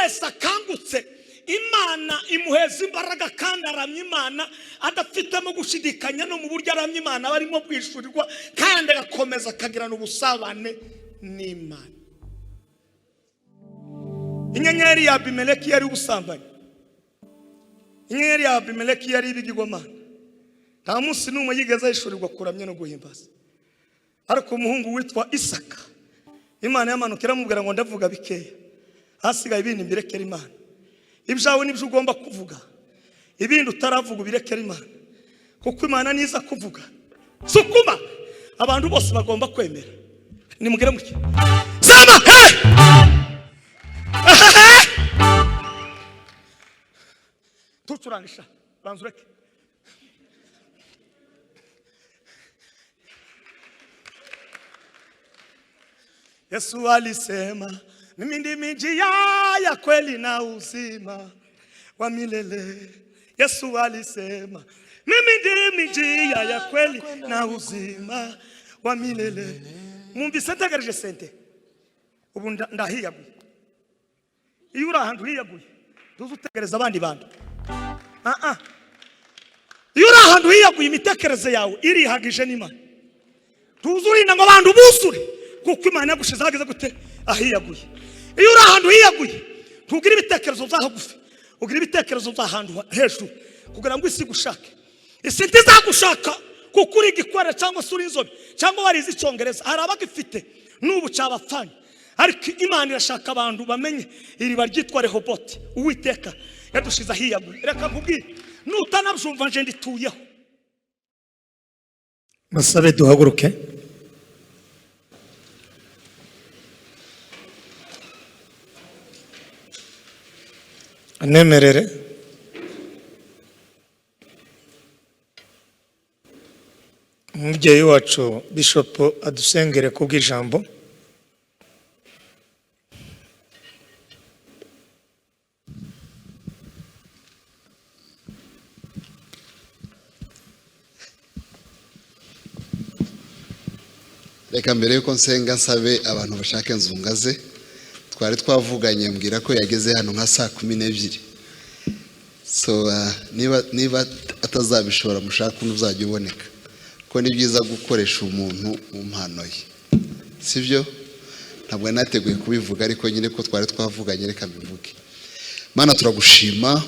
wese akangutse Imana imuheza imbaraga kandi aramya Imana adafitemo gushidikanya no mu buryo aramya Imana barimo kwishurirwa kandi agakomeza akagirana ubusabane n'Imana. Inyenyeri ya Abimeleki yari ubusambanyi. Inyenyeri ya Abimeleki yari ibigirwamana. Nta munsi n'umwe yigeze yishurirwa kuramya no guhimbaza. Ariko umuhungu witwa Isaka, Imana yamanukira amubwira ngo ndavuga bikeya, hasigaye ibindi mbirekera Imana. Ibyawe nibyo ugomba kuvuga, ibindi utaravuga ubirekera Imana, kuko Imana niza kuvuga sukuma abantu bose bagomba kwemera. Nimugire muke sema tucurangisha banzureke. Yesu alisema mimi ndimi njia ya kweli na uzima wa milele. Yesu alisema mimi ndimi njia ya kweli na uzima wa milele. Mumvise ntegereje sente ubu ndahiyaguye. Iyo uri ahantu hiyaguye tuzutegereza abandi bantu. Iyo uri ahantu hiyaguye imitekerereze yawe irihagije n'Imana. Tuzurinda ngo abantu busure kuko Imana yagushize hageze gute ahiyaguye. Iyo uri ahantu hiyaguye tugira ibitekerezo byahagufi, ugira ibitekerezo by'ahantu hejuru kugira ngo isi gushake. Isi ntizagushaka kuko uri gikwere cyangwa se uri inzobe cyangwa warize Icyongereza, hari abagifite n'ubu cyabapfanye. Ariko Imana irashaka abantu bamenye iriba ryitwa Rehoboth. Uwiteka yadushize ahiyaguye. Reka nkubwire nutanabyumva nje ndituyeho. Masabe duhaguruke. Anemerere umubyeyi wacu Bishop adusengere kubw'ijambo. Reka mbere yuko nsenga nsabe abantu bashaka nzungaze. Twari twavuganye mbwira ko yageze hano nka saa 12. So niba atazabishobora mushaka uzajya uboneka, ko ni byiza gukoresha umuntu mu mpano ye, sivyo? Ntabwo nateguye kubivuga ariko nyine ko twari twavuganye reka mbivuge. Mana turagushima,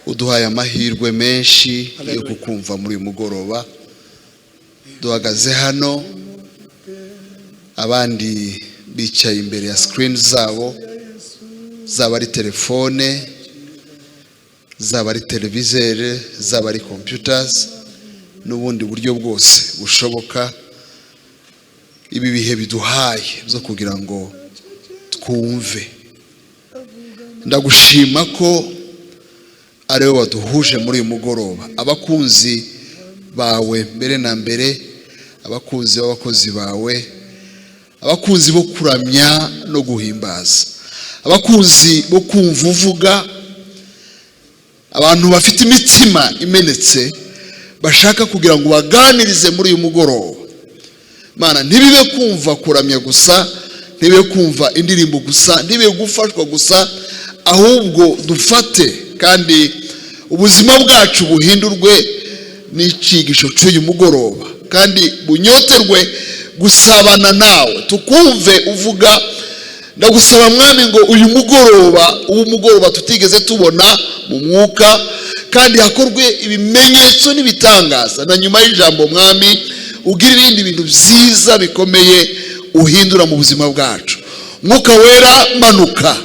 uduhaye amahirwe menshi yo kukumva muri uyu mugoroba. Duhagaze hano, abandi bicaye imbere ya screen zabo, zaba ari telefone, zaba ari televisere, zaba ari computers n'ubundi buryo bwose bushoboka. Ibi bihe biduhaye byo kugira ngo twumve. Ndagushima ko ari wowe waduhuje muri uyu mugoroba. Abakunzi bawe mbere na mbere, abakunzi b'abakozi bawe, abakunzi bo kuramya no guhimbaza, abakunzi bo kumva uvuga, abantu bafite imitima imenetse bashaka kugira ngo baganirize muri uyu mugoroba. Mana ntibibe kumva kuramya gusa, ntibibe kumva indirimbo gusa, ntibibe gufashwa gusa, ahubwo dufate kandi ubuzima bwacu buhindurwe n'icyigisho cy'uyu mugoroba, kandi bunyoterwe gusabana nawe, tukumve uvuga. Ndagusaba mwami ngo uyu mugoroba tutigeze tubona mu mwuka, kandi hakorwe ibimenyetso n'ibitangaza, na nyuma y'ijambo mwami ugira ibindi bintu byiza bikomeye uhindura mu buzima bwacu. Mwuka wera manuka,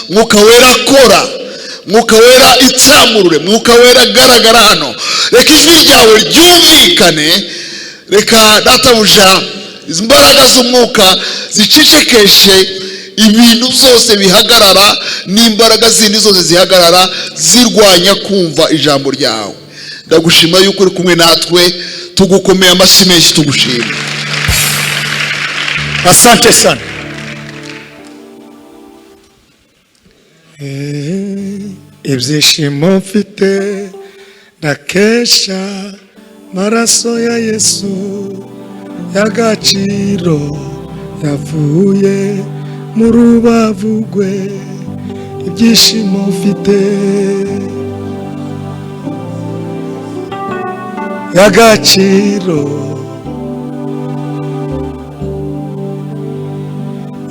mwuka wera kora, mwuka wera itsamurure, mwuka wera garagara hano. Reka ijwi ryawe ryumvikane, reka databuja imbaraga z'umwuka zicecekeshe ibintu byose bihagarara, n'imbaraga zindi zose zihagarara zirwanya kumva ijambo ryawe. Ndagushima yuko uri kumwe natwe, tugukomeye amashyi menshi tugushima. Asante sana. Ibyishimo mfite nakesha maraso ya Yesu y'agaciro yavuye mu rubavu rwe, ibyishimo mfite y'agaciro,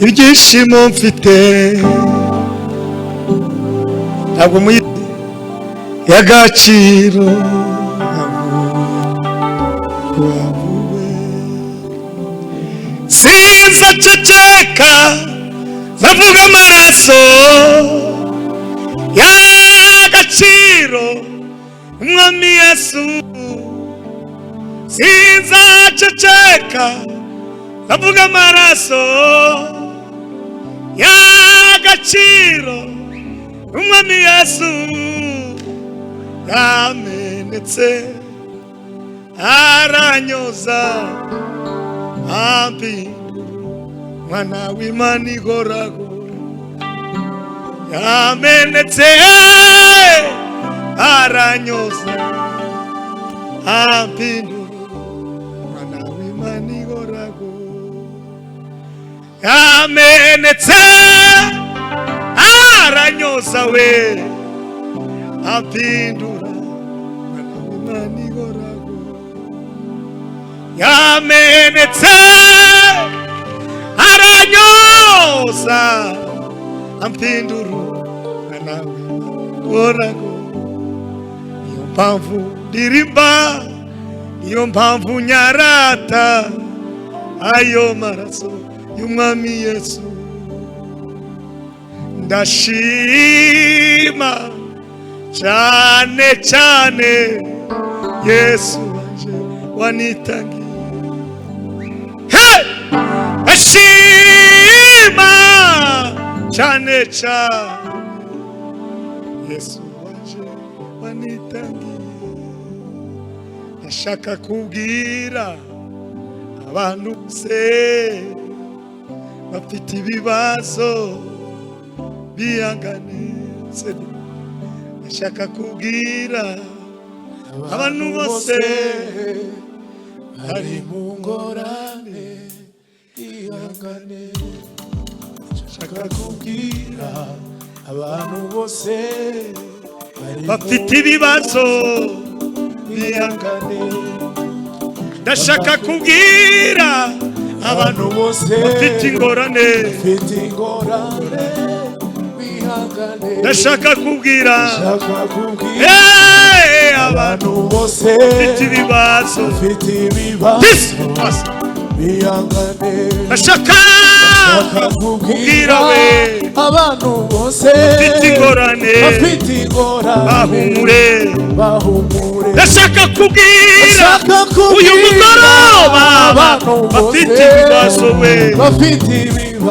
ibyishimo mfite ntabwo muyizi y'agaciro, sinzaceceka bavuga amaraso y'agaciro umwami Yesu, sinzaceceka bavuga amaraso y'agaciro umwami Yesu yamenetse aranyoza mwana w'Imana ihoraho, yamenetse aranyoza mwana w'Imana ihoraho, yamenetse aranyoza we ampindura mwana w'Imana ihoraho, yamenetse aranyoza ampindura mwana w'Imana ihoraho. Niyo mpamvu ndirimba, niyo mpamvu nyarata ayo maraso y'umwami Yesu. Ndashima cyane cyane Yesu wanje wanitangiye, ndashima cyane cyane Yesu wanje wanitangiye. Ndashaka kubwira abantu bose bafite ibibazo bihangane, ndashaka kubwira abantu bose bari mu ngorane bihangane, ndashaka kubwira abantu bose bafite ibibazo bihangane, ndashaka kubwira abantu bose bafite ingorane ndashaka kubwira abantu bose bafite ibibazo ndashaka kubwira we abantu bose bafite ingorane bahumure, ndashaka kubwira uyu mugoroba bafite ibibazo we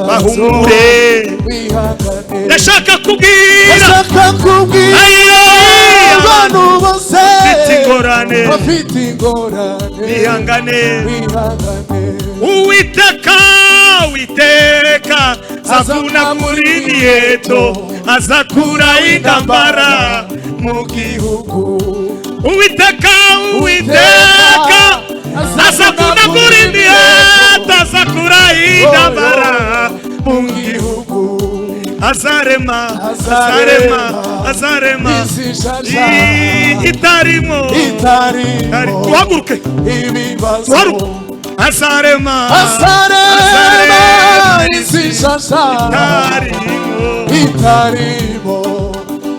bahumure, ndashaka kubwira abantu bose bafite ingorane bihangane. Uwiteka azavuna muri Nieto, azakura intambara mu gihugu. Uwiteka azavuna muri Nieto, azakura intambara mu gihugu. Azarema itarimo tuhaguruke azarema itarimo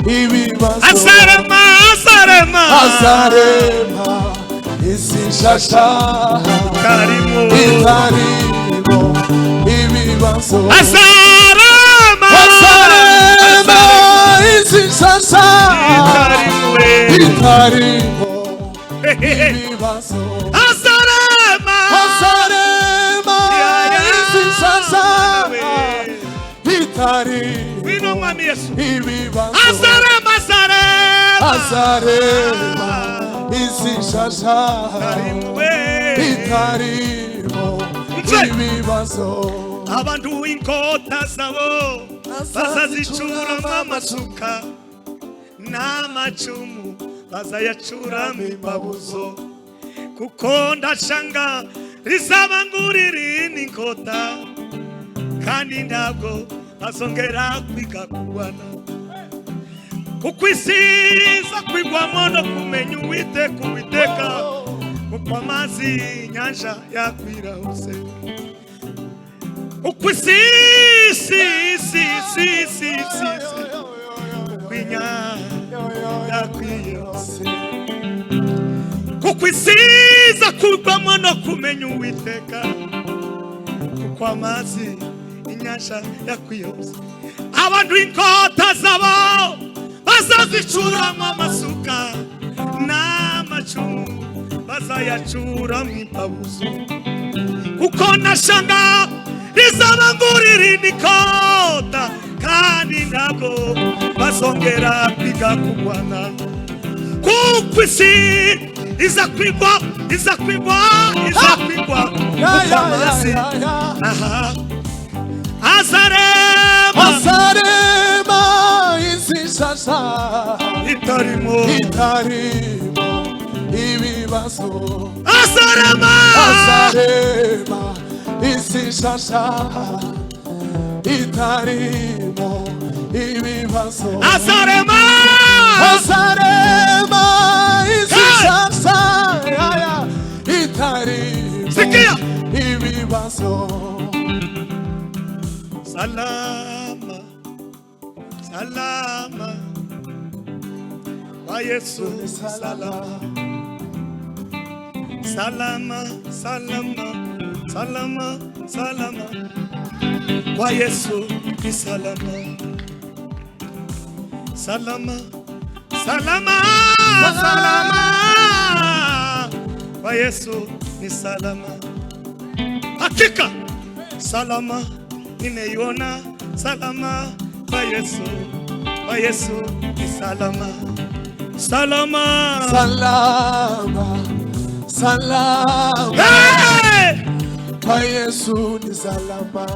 ibibazo, azarema isishasha itarimo ibibazo, azarema isishasha itarimo ibibazo, azarema isishasha itarimo ibibazo, azarema isishasha itarimo ibibazo. Abantu inkota zabo bazazicuramo amasuka, n'amacumu bazayacuramo imbabuzo, kuko ndashanga rizaba nguriri n'inkota kandi ntabwo bazongera kwiga kurwana kuko isi iza kwigwamo no kumenya Uwiteka kuko amazi inyanja yakwira hose kuko isi kuko inyanja yakwiye hose kuko isi iza kwigwamo no kumenya Uwiteka kuko amazi inyanja yakwiye hose abantu inkota zabo bazazicuramo amasuka n'amacumu bazayacuramo impabuzo kuko nashanga rizaba nguriri n'inkota kandi ntabwo bazongera kwiga kurwana kuko isi iza kwigwa kuko amazi azarema izishasha itarimo ibibazo azarema izishasha itarimo ibibazo azarema izishasha itarimo ibibazo salama kwa Yesu salama kwa Yesu ni salama kwa Yesu ni salama hakika salama nimeiona salama kwa Yesu ni salama hey! Kwa Yesu ni salama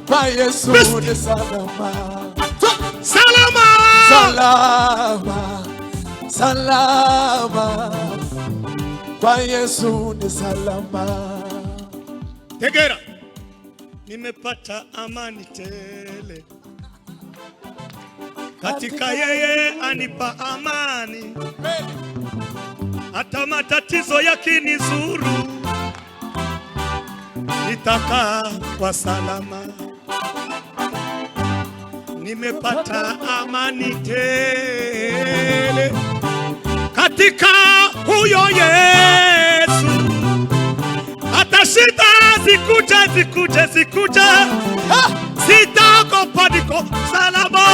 kwa Yesu ni salama kwa Yesu ni salama. Tegera, nimepata amani tele katika yeye anipa amani, hata matatizo yakinizuru nitakaa kwa salama. Nimepata amani tele katika huyo Yesu, hata shida zikuje sitaogopa, niko salama.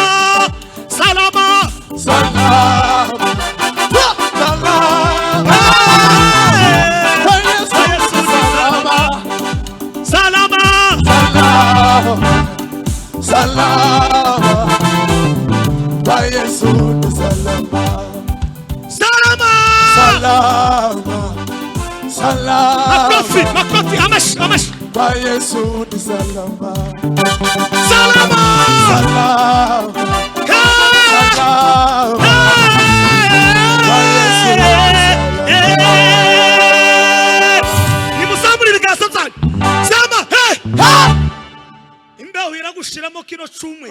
Kwa Yesu ni salama. Makofi, amash. Kwa Yesu ni salama. Nimusambulire gasa zanyu. Sema hey! Imbeho iragushiramo kino cumwe.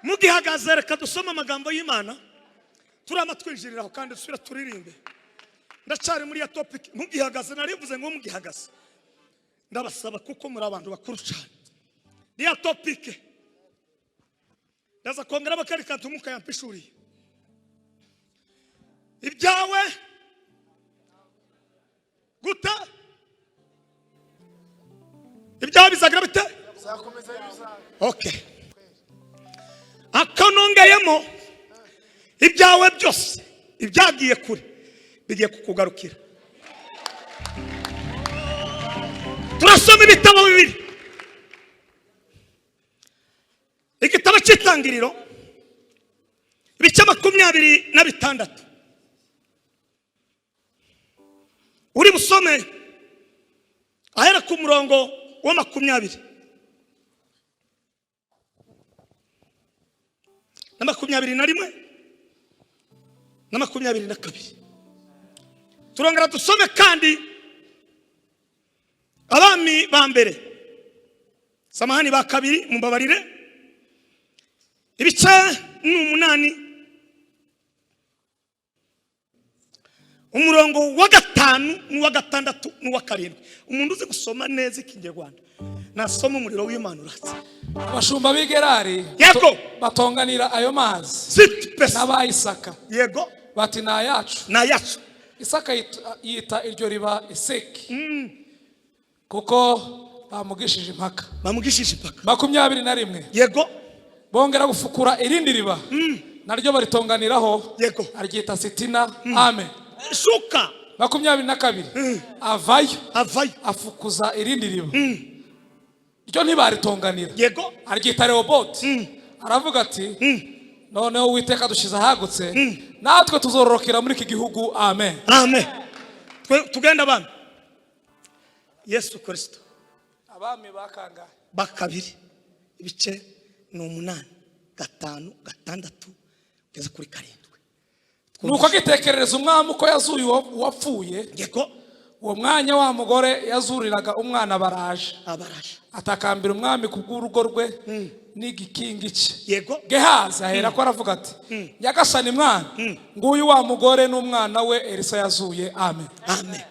Mugihagaze reka dusoma amagambo y'Imana. Turama twinjiriraho kandi dusubira turirimbe. Ndacari muri ya topic mugihagaze, narivuze ngo mugihagaze. Ndabasaba kuko muri abantu bakuru cyane. Ni ya topic. Ndaza kongera bakari kantumuka yampishuriye. Ibyawe guta ibyawe bizagira bite? Okay. Akanongeyemo ibyawe byose ibyagiye kure bigiye kukugarukira. Turasoma ibitabo bibiri. Igitabo cy'Itangiriro ibice 26. Uri busome ahera ku murongo wa 20. na 21 na 22. Turongera dusome kandi Abami ba mbere, samahani ba kabiri mumbabarire, ibice 8 umurongo wa 5 n'uwa 6 n'uwa 7. Umuntu uzi gusoma neza ikinyarwanda nasoma umuriro w'Imana uratse. Abashumba b'Igerari Yego batonganira ayo mazi n'abayisaka. Yego Bati na yacu. Na yacu. Isaka yita iryo riba Eseki. Kuko bamugishije impaka. 21. Yego bongera gufukura irindi riba. Naryo baritonganiraho. Yego aryita Sitina. Amen. Shuka 22. Avayo afukuza irindi riba. Ryo ntibaritonganira. Yego aryita Rehoboth. Aravuga ati noneho Uwiteka dushize ahagutse, natwe tuzororokera muri iki gihugu. Amen. Amen. Tugenda bana Yesu Kristo. Abami bakanga bakabiri ibice 8, 5, 6 kugeza kuri 7. Nuko agitekerereza umwami uko yazuye uwapfuye. Yego uwo mwanya wa mugore yazuriraga umwana baraje. Atakambira umwami kubw'urugo rwe n'igikingi cye. Yego Gehazi ahera ko aravuga ati Nyagasani mwana, nguyu wa mugore n'umwana we Elisa yazuye. Amen. Amen.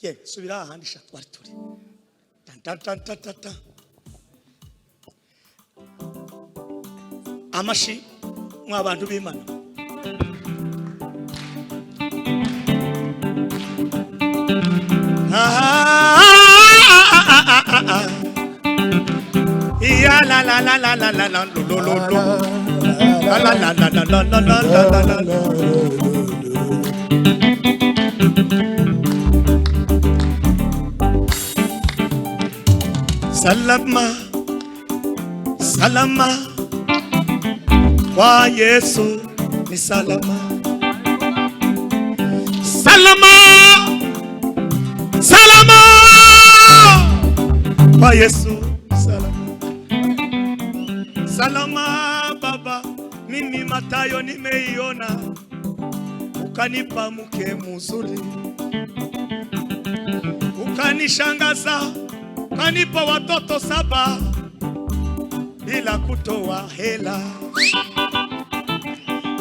Ye subira ahandi twari turi. Amashi mwabantu b'Imana. Ya la la la la la la la lo lo lo la la la la la la la la la. Salama salama kwa Yesu ni salama. Salama salama kwa Yesu salama. Salama baba, mimi Matayo nimeiona, ukanipa mke mzuri, ukanishangaza, ukanipa watoto 7 bila kutoa hela,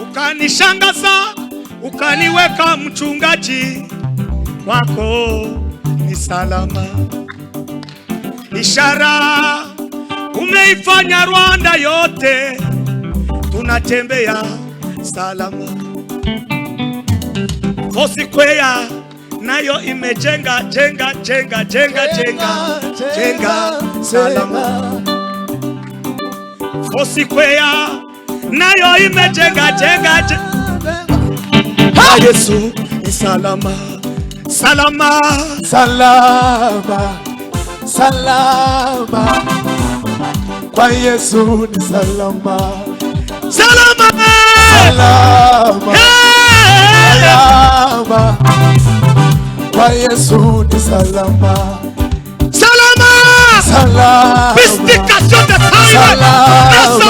ukanishangaza, ukaniweka mchungaji wako ni salama. Ishara umeifanya Rwanda yote, tunatembea salama. Fosikwea nayo imejenga jenga salama. Fosikwea nayo imejenga jenga. Yesu ni salama. Salama salama salama kwa Yesu ni salama. Salama salama salama kwa Yesu ni salama. Salama salama Mystification de salama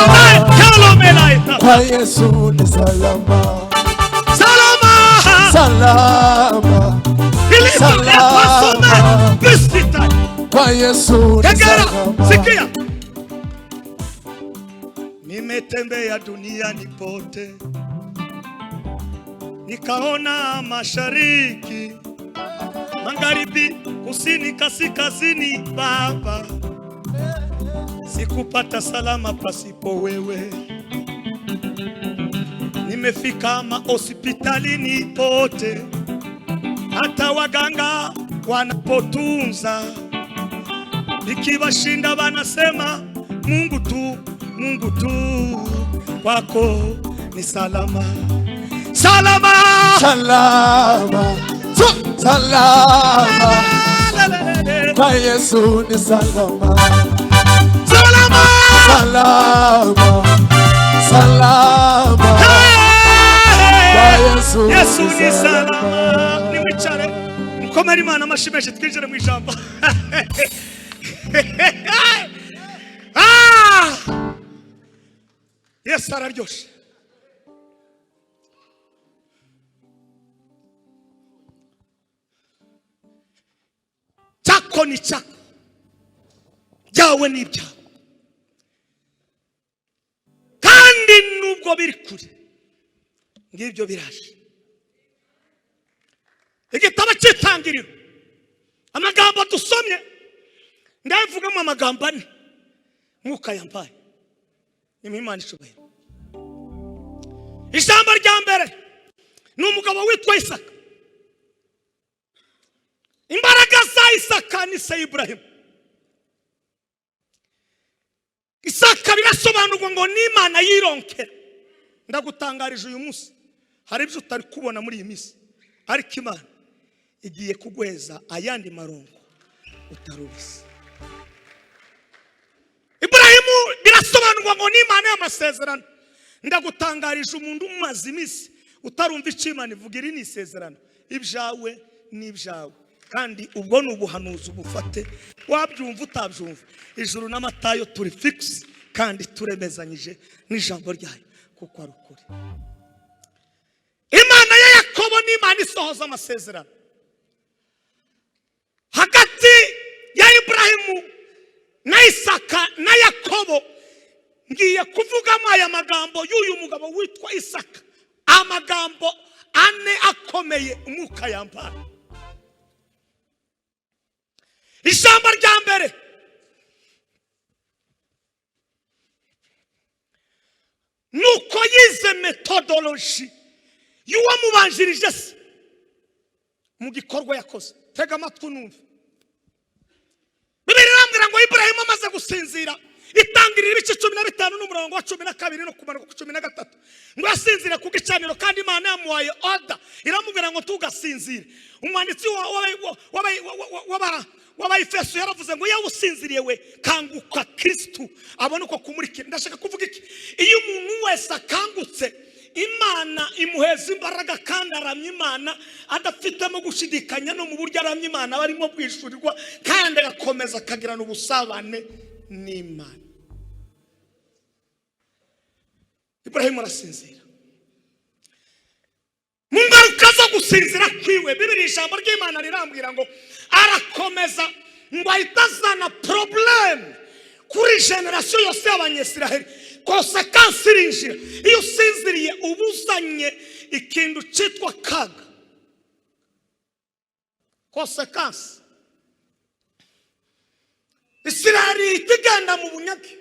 kwa Yesu ni salama. Salama salama salama kwa Yesu ni salama. Sikia, nimetembea duniani pote, nikaona mashariki, magharibi, kusini, kaskazini. Baba, sikupata salama pasipo wewe. Nimefika mahospitalini pote, hata waganga wanapotunza, ikiwashinda wanasema Mungu tu, Mungu tu, kwako ni salama. Salama salama salama kwa Yesu ni salama. Salama salama salama kwa Yesu ni salama. Nimwichare mukomere Imana amashimeshe twinjire mu ijambo. Yesu araryoshe. icyako ni icyako, byawe ni ibyawe. Kandi nubwo biri kure, ngibyo biraje. Igitabo cy'Itangiriro, amagambo dusomye ndavugamo amagambo ane Mwuka yampaye. Imana ishobora. Ijambo rya mbere ni umugabo witwa Isaka. Imbaraga za Isaka ni se Ibrahimu. Isaka birasobanurwa ngo ni Imana yironkera. Ndagutangarije uyu munsi hari ibyo utari kubona muri iyi minsi, ariko Imana igiye kugweza ayandi marongo utarubizi. Ibrahimu birasobanurwa ngo ni Imana y'amasezerano. Ndagutangarije umuntu umaze iminsi utarumva icyo Imana ivuga, iri ni isezerano, ibyawe n'ibyawe. Kandi ubwo ni ubuhanuzi, ubufate wabyumva utabyumva. Ijuru n'amatayo turi fix kandi turemezanyije n'ijambo ryayo kuko ari ukuri. Imana ya Yakobo ni Imana isohoza amasezerano. Hagati ya Ibrahimu na Isaka na Yakobo ngiye kuvugamo aya magambo y'uyu mugabo witwa Isaka, amagambo ane akomeye Umwuka yampaye. Ijambo rya mbere nuko yize methodology y'uwamubanjirije se mu gikorwa yakoze. Tega amatwi numve. Bibiliya irambwira ngo Ibrahimu amaze gusinzira, Itangiriro ibice 15 n'umurongo wa 12 no kumanuka ku 13, ngo yasinzire ku gicaniro kandi Imana yamuhaye order, iramubwira ngo tugasinzire. Umwanditsi w'Abayefeso yaravuze ngo yawe usinziriye we kanguka, Kristo abone uko kumurikira. Ndashaka kuvuga iki? Iyo umuntu wese akangutse, Imana imuheza imbaraga kandi aramya Imana adafitemo gushidikanya, no mu buryo aramya Imana barimo bwishurirwa kandi agakomeza akagirana ubusabane n'Imana. Ibrahimu arasinzira. Mu ngaruka zo gusinzira kwiwe, Bibiliya ijambo ry'Imana rirambwira ngo arakomeza ngo ahitazana problem kuri generation yose y'Abanyesiraheli. Konsekansi irinjira. Iyo usinziriye ubuzanye ikintu cyitwa kaga. Konsekansi. Isiraheli itigenda mu bunyage.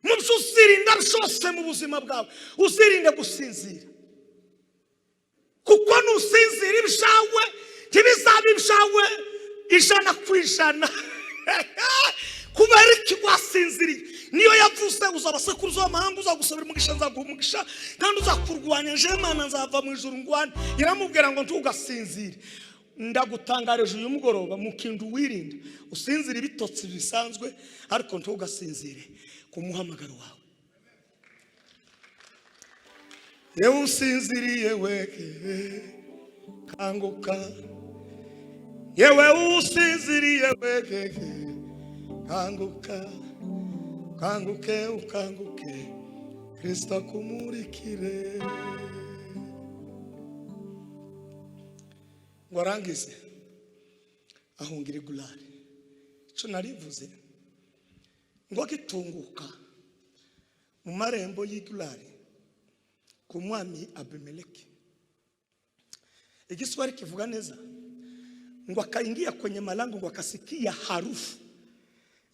Mu byo uzirinda byose mu buzima bwawe, uzirinde gusinzira. Kuko nusinzira ibyawe ntibizaba ibyawe 100%. Kubera iki wasinziriye? Niyo yavuze uzabasekuruza w'amahanga uzagusabira umugisha, nzaguha umugisha, kandi uzakurwanya nje Imana nzava mu ijuru ngwane. Iramubwira ngo ntugasinzire. Ndagutangarije uyu mugoroba mu kintu wirinde. Usinzire ibitotsi bisanzwe, ariko ntugasinzire ku muhamagaro wawe. Yewe usinziriye weke kanguka, yewe usinziriye weke kanguka, kanguke ukanguke, Kristo akumurikire. Ngo arangize ahungira igulari. Icyo narivuze ngo agitunguka mu marembo y'igulari ku mwami Abimeleki, Igiswahili kivuga neza ngo akaingia kwenye malango, ngo akasikia harufu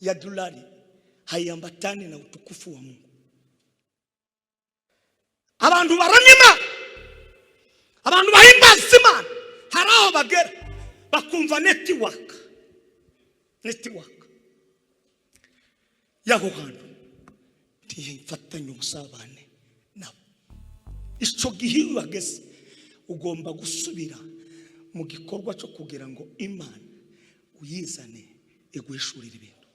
ya dolari haiambatani na utukufu wa Mungu. Abantu baranyima, abantu bahimbaza Imana, haraho bagera bakumva network yaho hantu ntifatanye ubusabane nabo. Icyo gihe wageze ugomba gusubira mu gikorwa cyo kugira ngo Imana uyizane iguhishurire ibintu.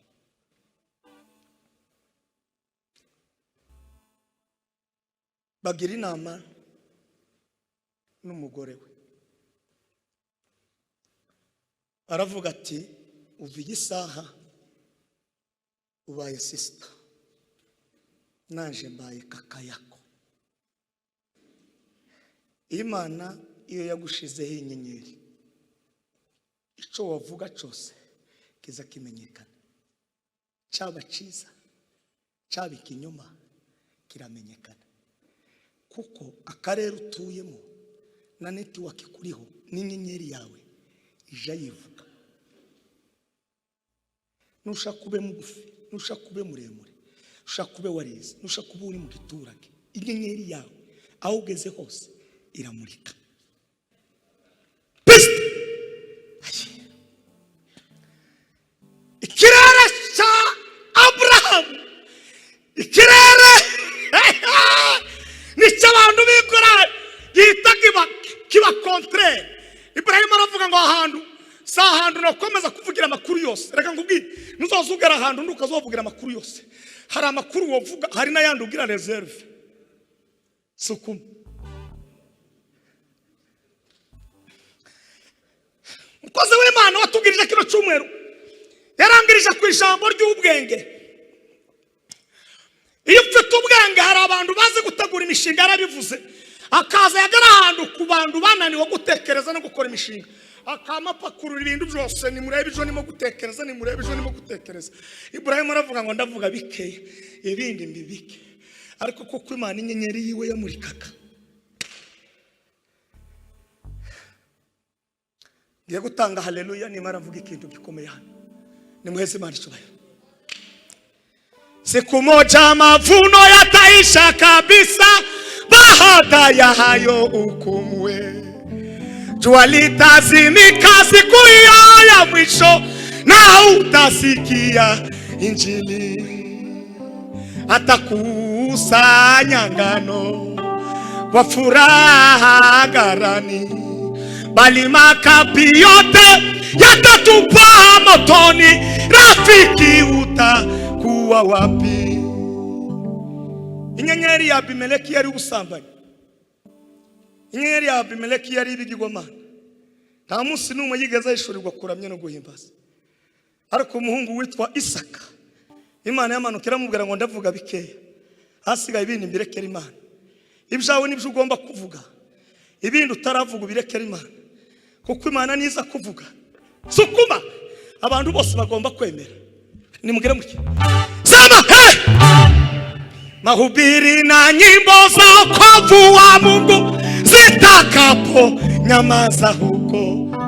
Bagira inama n'umugore we, aravuga ati uva igisaha ubaye sister, naje mbaye kaka yako. Imana iyo yagushizeho inyenyeri icyo wavuga cyose kiza kimenyekana, cyaba cyiza cyaba ikinyoma kiramenyekana, kuko akarere utuyemo na netiwaki kuriho n'inyenyeri yawe ija yivuga. Nushaka kube mugufi, nushaka kube muremure, nushaka kube warize, nushaka kube uri mu giturage, inyenyeri yawe aho ugeze hose iramurika. Ikirere cya Aburahamu, ikirere nicyo abantu bikora gihita kiba contraire. Ibrahimu aravuga ngo ahantu si ahantu nakomeza kuvugira amakuru yose. Reka nkubwire, ntuzazugera ahantu ntukazovugira amakuru yose. Hari amakuru wovuga, hari n'ayandi ugira reserve. Sukuma umukozi w'Imana watubwirije kino cyumweru yarangirije ku ijambo ry'ubwenge. Iyo ufite ubwenge hari abantu bazi gutegura imishinga, yarabivuze. Akaza yagera ahantu ku bantu bananiwe gutekereza no gukora imishinga, akamapakurura ibintu byose, ni murebe ejo nimo gutekereza, ni murebe ejo nimo gutekereza. Ibrahimu aravuga ngo ndavuga bikeye ibindi mbibike, ariko kuko Imana inyenyeri yiwe yamurikaga. Ngiye gutanga haleluya, nimara avuga ikintu gikomeye hano. Nimuheze Imana icyubahiro. Siku moja mavuno yataisha kabisa, baada ya hayo hukumu. Jua litazimika siku hiyo ya mwisho, na utasikia injili. Atakusanya ngano kwa furaha ghalani, bali makapi yote yatatupwa motoni. Rafiki utakuwa wapi? Inyenyeri ya Abimeleki yari ubusambanyi, inyenyeri ya Abimeleki yari ibigirwamana. Nta munsi n'umwe yigeze yishurirwa kuramya no guhimbaza. Ariko umuhungu witwa Isaka, Imana yamanukira amubwira ngo ndavuga bikeya, hasigaye ibindi mbirekera Imana. Ibyawe nibyo ugomba kuvuga, ibindi utaravuga ubirekera Imana, kuko Imana niza kuvuga. Sukuma abantu bose bagomba kwemera. Nimugire muke sema mahubiri na nyimbo za wokovu wa Mungu zitakapo nyamaza huko,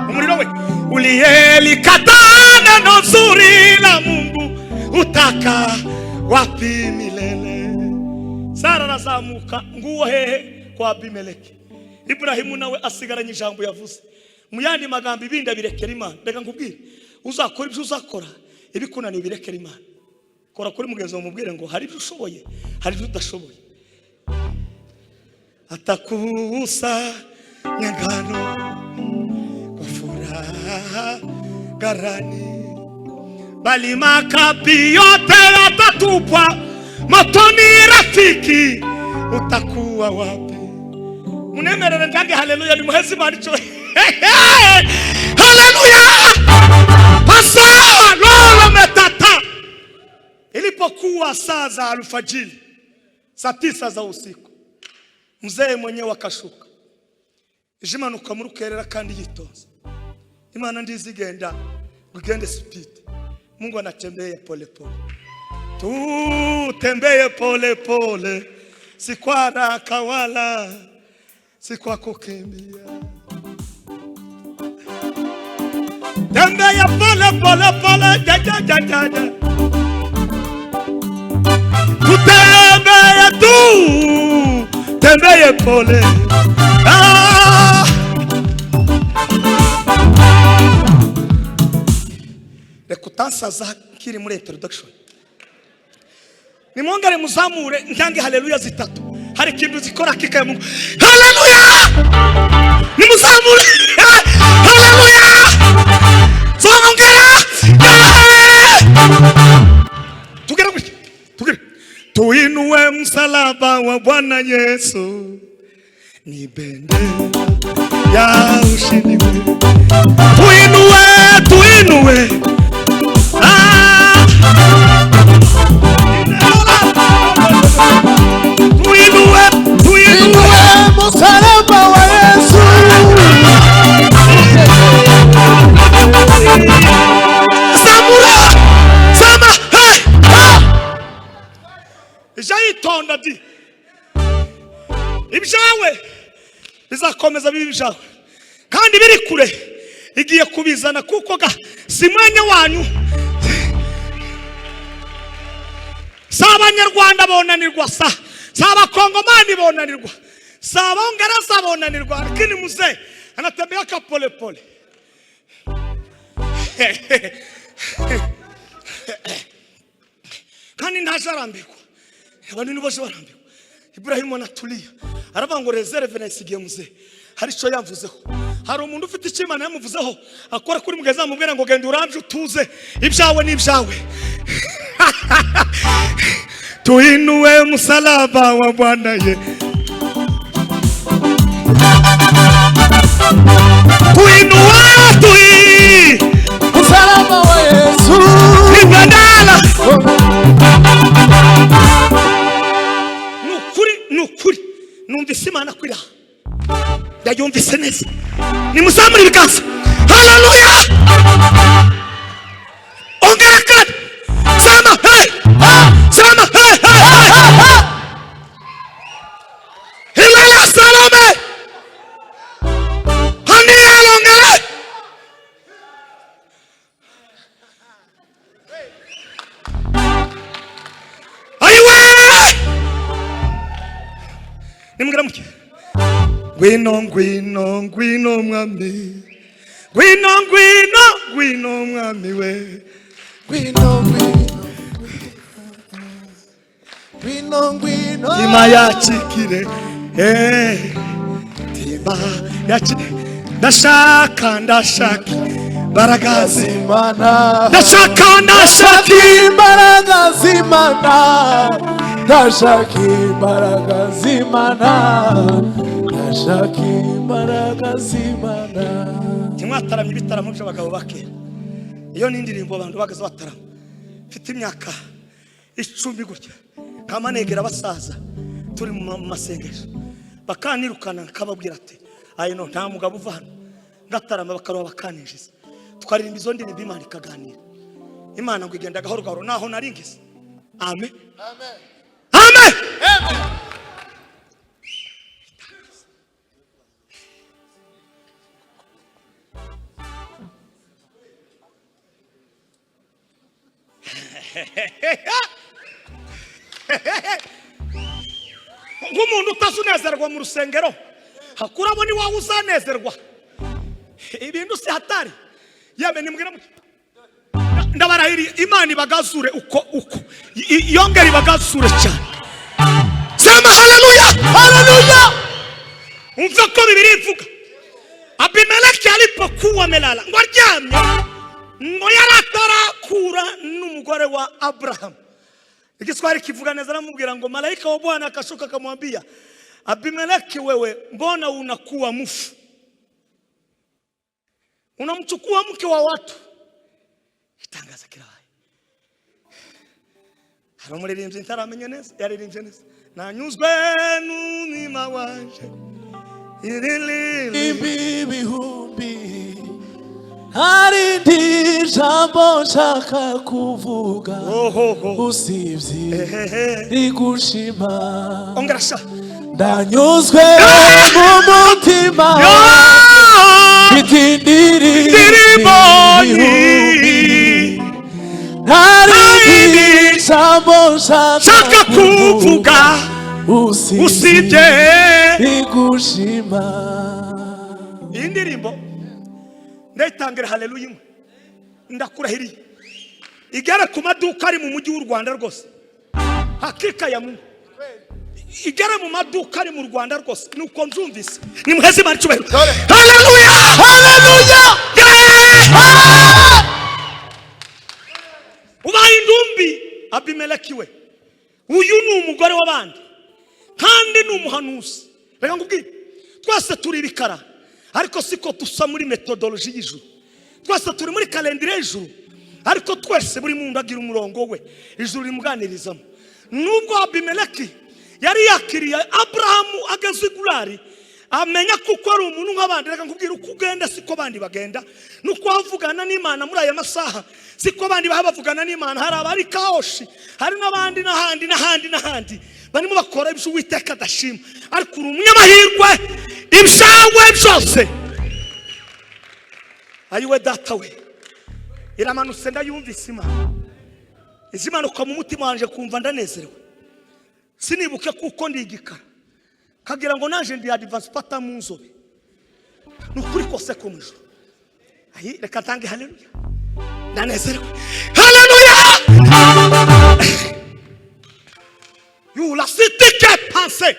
umuriro we uliyelikataa neno zuri la Mungu utaka wapi milele? Sara arazamuka nguwo hehe kwa Abimeleki. Ibrahimu nawe asigaranye ijambo yavuze. Mu yandi magambo ibindi birekera Imana. Reka nkubwire, uzakora ibyo uzakora, ibikunaniye birekera Imana. Kora kuri mugenzi wawe mubwire ngo hari ibyo ushoboye, hari ibyo udashoboye. Atakusanya ngano kwa furaha ghalani, bali makapi yote yatatupwa motoni. Rafiki utakuwa wapi? Munemerere ndange haleluya, ni muhezi Imana ico. Haleluya! Pasa lolo metata. Ilipokuwa saa za alfajiri, saa 9 za usiku, mzee mwenyewe akashuka. Ijimanuka mu rukerera kandi yitonze. Imana ndizigenda ugende speed. Mungu anatembea pole pole. Tutembee pole pole, si kwa haraka wala si kwa kukimbia. Tembea pole pole pole, ja ja ja ja ja. Tutembee tu, tembee pole. Rekutansa za kiri muri introduction. Nimwongere muzamure ndange haleluya zitatu. Hari kintu zikora kikaye Mungu. Haleluya! Nimuzamure. Haleluya! Zongera. Tugere gutya. Tugere. Tuinue msalaba wa Bwana Yesu, ni bendera ya ushindi. Tuinue, tuinue. Tuinue msalaba wa Yesu. bizakomeza bibi byawe kandi biri kure igiye kubizana kuko si mwanya wanyu. Si abanyarwanda bonanirwa, si abakongomani bonanirwa, si abongereza bonanirwa, lakini mzee anatembea ka pole pole. Kandi ntajarambirwa, abantu ni bose barambirwa. Ibrahimu anatulia aravuga ngo reserve nasigiye mzee, hari cyo yavuzeho. Hari umuntu ufite ikimana yamuvuzeho akora kuri mugeza amubwira ngo genda urambye utuze ibyawe n'ibyawe. Tuinue msalaba wa Bwana ye, tuinue msalaba wa Yesu ni badala. Nukuri numvise Imana kwira yayumvise neza. Nimuzamure ibiganza. Haleluya. Ongera kandi. Sama hey. Sama hey. Hilala salome. Hani alongera. Aywe. Nimugera muke. Gwino gwino gwino mwami, gwino gwino gwino mwami we, gwino gwino gwino tima yachikire tima yachikire ndashaka imbaraga z'Imana, ndashaka imbaraga z'Imana, ndashaka imbaraga z'Imana, ndashaka imbaraga z'Imana. Timwataramye ibitaramo by'abagabo bake. Iyo n'indirimbo abantu bagaze batarama. Mfite imyaka 10 gutya. Kamanegera abasaza turi mu masengesho. Bakanirukana kababwira ati ayino nta mugabo uva hano. Ngatarama bakaroba bakanijisa. Twaririmba izo ndirimbo Imana ikaganira. Imana ngo igenda gahoro gahoro naho naringize. Amen. Amen. Amen. Amen. Nk'umuntu utazunezerwa mu rusengero hakuramo ni wawe uzanezerwa. Ibintu si hatari yame nimubwira ndabarahiri Imana ibagazure uko yongera ibagazure cyane. Sema haleluya. Haleluya. Umva ko Bibiri ivuga Abimeleki alipokuwa amelala ngo aryamye ngo yaratarakura n'umugore wa Abraham. Igiswahili kivuga neza aramubwira ngo malaika wa Bwana akashuka akamwambia Abimeleki, wewe mbona unakuwa mfu? Unamchukua mke wa watu. Itangaza kiraye. Haramuririmbye ntaramenye neza, yaririmbye neza. Nanyuzwe n'umwima wanje. Ibihumbi hari ndi jambo nshaka kuvuga usibye rigushima. Ongera sha. Ndanyuzwe mu mutima ndirimbo hari ndi jambo nshaka kuvuga usibye rigushima. Indirimbo ndayitangira haleluya imwe ndakurahiriye igara ku maduka ari mu mujyi w'u Rwanda rwose. Hakika ya Mungu igara mu maduka ari mu Rwanda rwose nuko nzumvise. Ni muhezi Imana cyubahiro. Haleluya. Haleluya. Ubaye indumbi Abimeleki we, uyu ni umugore w'abandi kandi ni umuhanuzi. Reka ngubwire twese turi ibikara ariko siko dusa muri methodology y'ijuru. Twese turi muri calendar y'ijuru ariko twese buri muntu agira umurongo we ijuru rimuganirizamo. Nubwo Abimeleki yari yakiriye Abrahamu ageze igurari amenya kuko ari umuntu nk'abandi. Reka ngubwire uko ugenda siko bandi bagenda, nuko wavugana n'Imana muri aya masaha siko bandi bavugana n'Imana. Hari abari kaoshi, hari n'abandi n'ahandi barimo bakora ibyo Uwiteka adashima, ariko uri umunyamahirwe ibyawe byose ayiwe data we iramanutse ndayumvise Imana izimanuka mu mutima wanje kumva ndanezerewe sinibuke kuko ndigikara kagira ngo naje ndi advance pata mu nzobe nukuri kose ko mwijuru ayi reka tange haleluya ndanezerewe haleluya you la cité que penser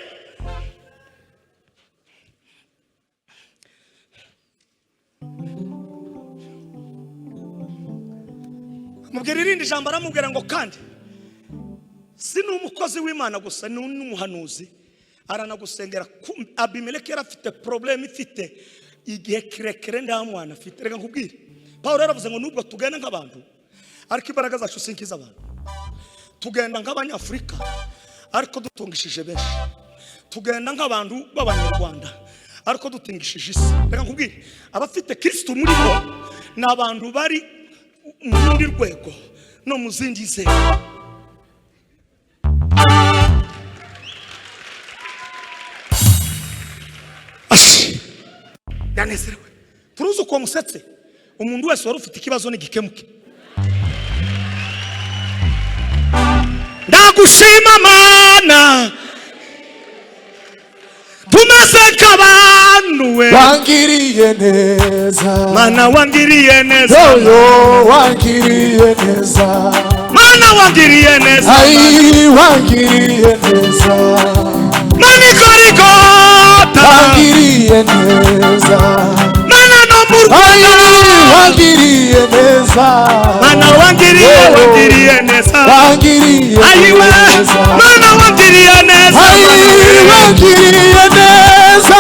mubwira irindi jambo aramubwira ngo kandi si n'umukozi w'Imana gusa n'umuhanuzi aranagusengera. Abimeleki yarafite problème ifite igihe kirekire nta mwana afite. Reka nkubwire Paulo yaravuze ngo nubwo tugenda nk'abantu ariko imbaraga zacu sinkiza abantu, tugenda nk'abanyafurika ariko dutungishije benshi, tugenda nk'abantu b'abanyarwanda ariko dutingishije isi. Reka nkubwire abafite Kristo muri bo ni abantu bari muri rwego no mu zindi nzego. Yanezerewe turuzi uko musetse umuntu wese wari ufite ikibazo n'igikemuke. Ndagushima Mana tumeze nk'abantu we, wangiriye neza Mana wangiriye neza, yoyo wangiriye neza, Mana wangiriye neza, ai wangiriye neza, Mana Gorigota wangiriye neza, Mana no ai murwa wangiriye neza, Mana wangiriye neza, wangiriye ayiwe neza, Mana wangiriye neza, ai wangiriye neza,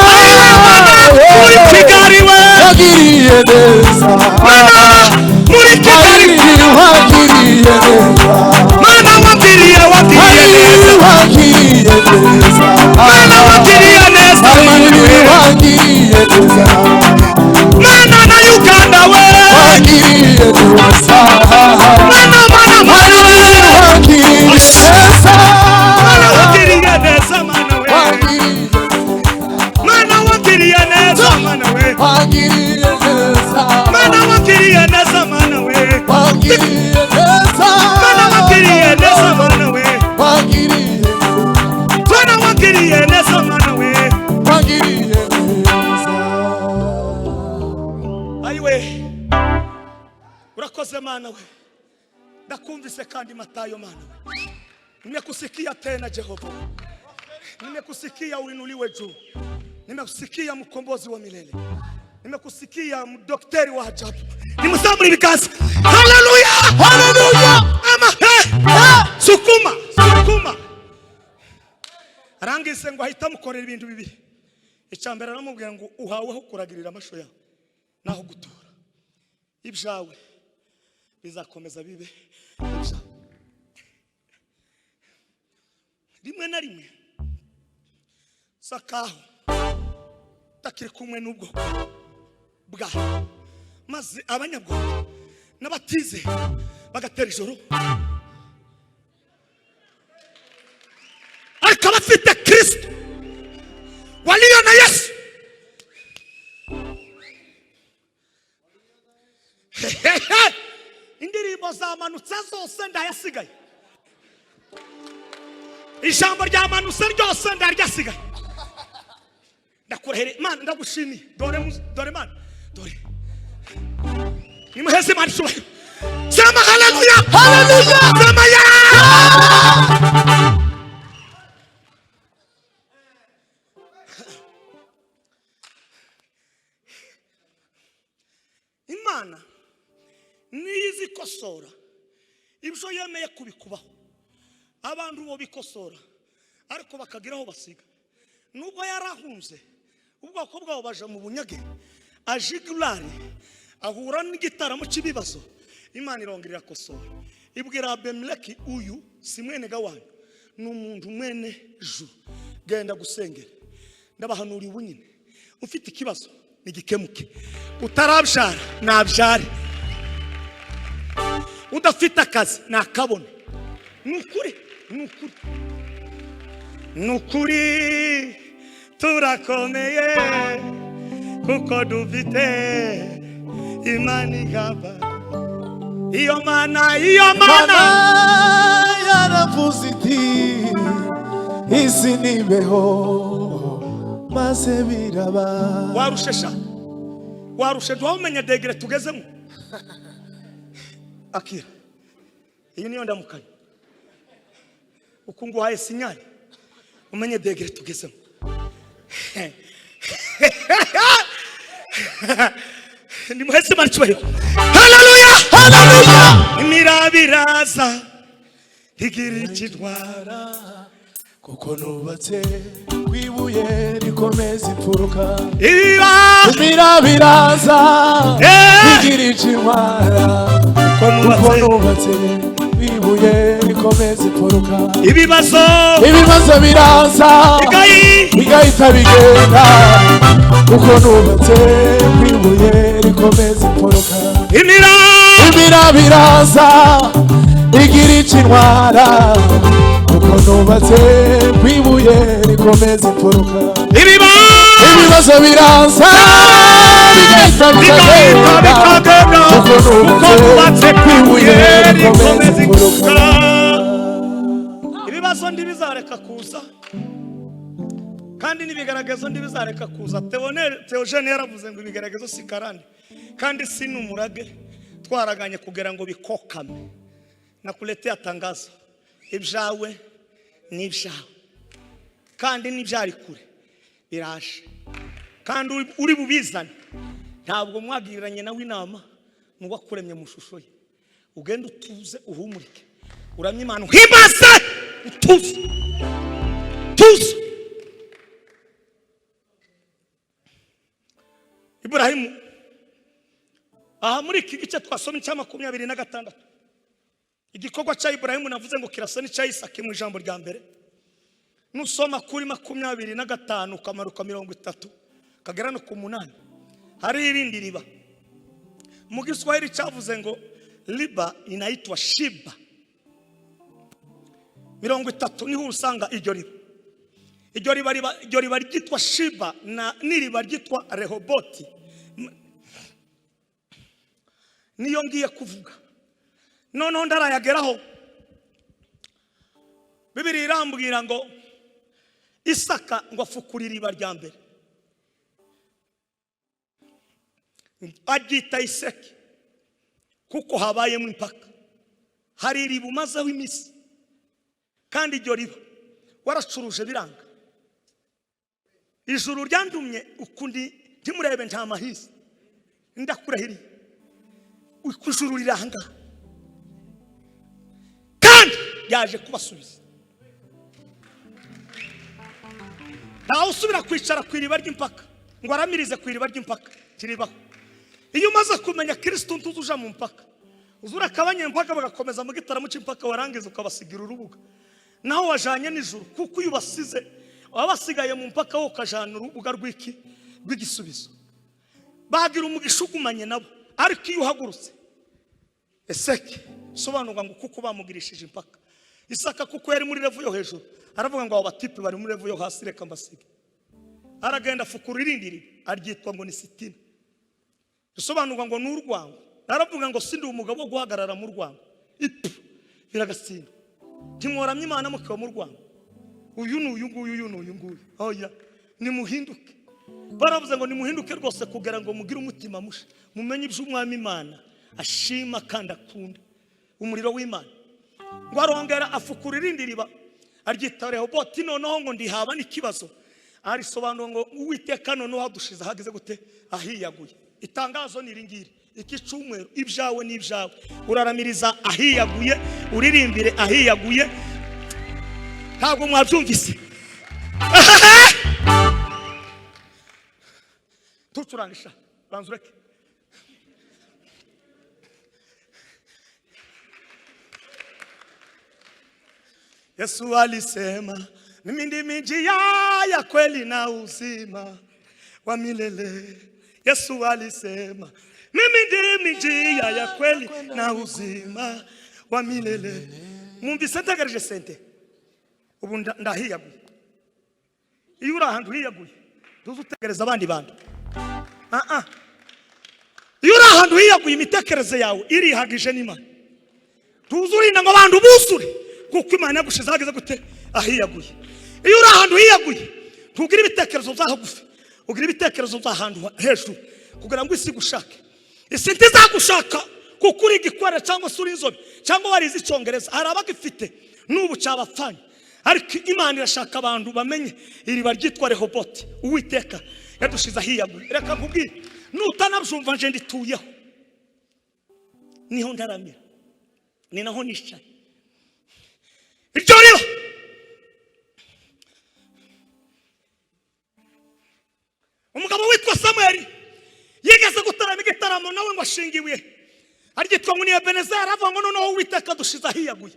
muri Kigali we wangiriye neza, Mana muri Kigali ai wangiriye neza, Mana wangiriye neza, wangiriye neza, Mana wangiriye neza, wangiriye neza, Mana na Uganda we wangiriye neza, Mana wangiriye neza, Mana wangiriye neza, Mana we Mana wangiriye neza, Mana we wangiriye neza, Mana wangiriye neza, Mana we wangiriye neza, Mana wangiriye neza, Mana we wangiriye Mana wangiriye neza, Mana we wangiriye neza. ayiwe urakoze Mana we ndakumvise kandi Matayo Mana we nimekusikia tena Jehova, nimekusikia uinuliwe juu, nimekusikia mkombozi wa milele, nimekusikia mdaktari wa ajabu, nimsamuri bikazi. Haleluya, haleluya, ama sukuma arangise ngo ahita mukorera ibintu bibiri. Icyambere aramubwira ngo uhaweho kuragirira amasho yawe naho gutura, ibyawe bizakomeza bibe ibyawe. Rimwe na rimwe sakaho takiri kumwe n'ubwo bwawe, maze abanyabwonko n'abatize bagatera ijoro, ariko abafite Kristo walio na Yesu indirimbo zamanutse zose ndayasigaye, ijambo ryamanutse ryose ndaryasigaye. Ndakurahere Mana, ndagushimiye. Dore Mana, dore nimuheze Mana ishobora. Sema haleluya, haleluya, sema ya Imana niyizi kosora ibyo yemeye kubikubaho. Abantu bo bikosora ariko bakagiraho basiga. Nubwo yarahunze ubwoko bwabo baje mu bunyage, ajigulari ahura n'igitaramo cy'ibibazo, Imana irongera kosora ibwira Abimeleki, uyu si mwene gawanyu, ni umuntu mwene juru, genda gusengera. Ndabahanuriye ubunyine ufite ikibazo nigikemuke, utarabyara nabyare, udafite akazi nakabone. Nukuri turakomeye kuko dufite imana igaba. Iyo mana yaravuze iti isi nibeho maze biraba. warushe duhamenye degere tugezemo. Akira iyi niyo ndamukanye uko nguhaye sinyali umenye degere tugezemo. Ni muhese mari cyubahiro. Haleluya, haleluya. Imirabiraza igira ikidwara kuko nubatse kwibuye rikomeza imfuruka. Imirabiraza igira ikidwara kuko nubatse kwibuye rikomeza imfuruka. Ibibazo biraza bigahita bigenda kuko nubatse kwibuye rikomeza imfuruka. Imirabiraza igira ikintwara kuko nubatse kwibuye rikomeza imfuruka. Ibibazo biraza bigahita bigenda kuko nubatse kwibuye rikomeza imfuruka. Ibibazo ndibizareka kuza kandi nibigaragazo ndibizareka kuza. Theogene yaravuze ngo ibigaragazo si karande kandi si numurage twaraganye kugira ngo bikokame. Nakuletea tangazo ibyawe n'ibyawe kandi n'ibyari kure biraje kandi uri bubizane. Ntabwo mwagiranye nawe inama n'uwakuremye mu shusho ye. Ugenda utuze uhumurike uramye Imana uhimbaze utuze. Ibrahimu aha muri iki gice twasomye cya 26 igikorwa cya Ibrahimu navuze ngo kirasa n'icya Isaka mu ijambo rya mbere. Nusoma kuri 25 ukamaruka 30 kagera no ku 8 hari irindi riba mu Giswahili cyavuze ngo riba inaitwa Shiba. 30 niho usanga iryo riba ryitwa Shiba na niriba ryitwa Rehoboti. Niyo ngiye kuvuga noneho ndarayageraho. Bibiri irambwira ngo Isaka ngo afukura iriba rya mbere aryita Iseki kuko habayemo impaka. Hari iriba umazeho imisi kandi iryo riba waracuruje biranga. Ijuru ryandumye ukundi ntimurebe nta mahisi ndakurahiriye ijuru riranga kandi yaje kubasubiza. Ntawe usubira kwicara ku iriba ry'impaka ngo aramirize ku iriba ry'impaka kiribaho. Iyo umaze kumenya Kristo ntuzuja mu mpaka uzura kabanyempaka bagakomeza mu gitaramo cy'impaka warangiza ukabasigira urubuga. Naho wajanye n'ijuru kuko iyo basize wabasigaye mu mpaka wo kajana urubuga rw'igisubizo. Bagira umugishugumanye nabo ariko iyo uhagurutse Eseki sobanurwa ngo kuko bamugirishije impaka. Isaka kuko yari muri level yo hejuru aravuga ngo abo batipe bari muri level yo hasi reka mbasige. Aragenda afukura irindiri aryitwa ngo ni Sitina. Sobanurwa ngo n'urwango. Aravuga ngo sindi umugabo wo guhagarara mu rwango. Biragasinda. Timworamye Imana mukiwa mu rwango. Uyu nguyu. Oya nimuhinduke. Baravuze ngo nimuhinduke rwose kugira ngo mugire umutima musha. Mumenye iby'umwami Imana ashima kandi akunda. Umuriro w'Imana. Ngo arongera afukura irindi riba aryita Rehoboti. Noneho ngo ndihaba n'ikibazo. Arisobanura ngo Uwiteka noneho hadushize hageze gute ahiyaguye. Itangazo niringiri iki cyumweru ibyawe n'ibyawe uraramiriza ahiyaguye uririmbire ahiyaguye. Ntabwo mwabyumvise. Tucurangisha banzureke. Yesu alisema mimi ndimi njia ya kweli na uzima wa milele. Yesu alisema mimi ndimi njia ya kweli na uzima wa milele. Mumvise ntegereje sente ubu ndahiyaguye. iyo uri ahantu hiyaguye tuzi utegereza abandi bantu. Iyo uri ahantu hiyaguye imitekerereze yawe irihagije n'Imana, tuzi urinda ngo abantu buzure kuko Imana yagushize hageze gute ahiyaguye. Iyo uri ahantu hiyaguye tugira ibitekerezo byahagufi, ugira ibitekerezo by'ahantu hejuru kugira ngo isi gushake. Isi ntizagushaka kuko uri igikwere cyangwa se uri inzobe cyangwa warize Icyongereza, hari abagifite n'ubu cyabapfanye. Ariko Imana irashaka abantu bamenye iriba ryitwa Rehobote. Uwiteka yadushize ahiyaguye. Reka nkubwire, nutanabyumva nje ndituyeho, niho ndaramira, ni naho nicaye. Iryo rero umugabo witwa Samuel yigeze gutarama igitaramo nawe ngo ashingiwe aryitwa ngo ni Ebenezeri, avuga ngo noneho Uwiteka dushize ahiyaguye.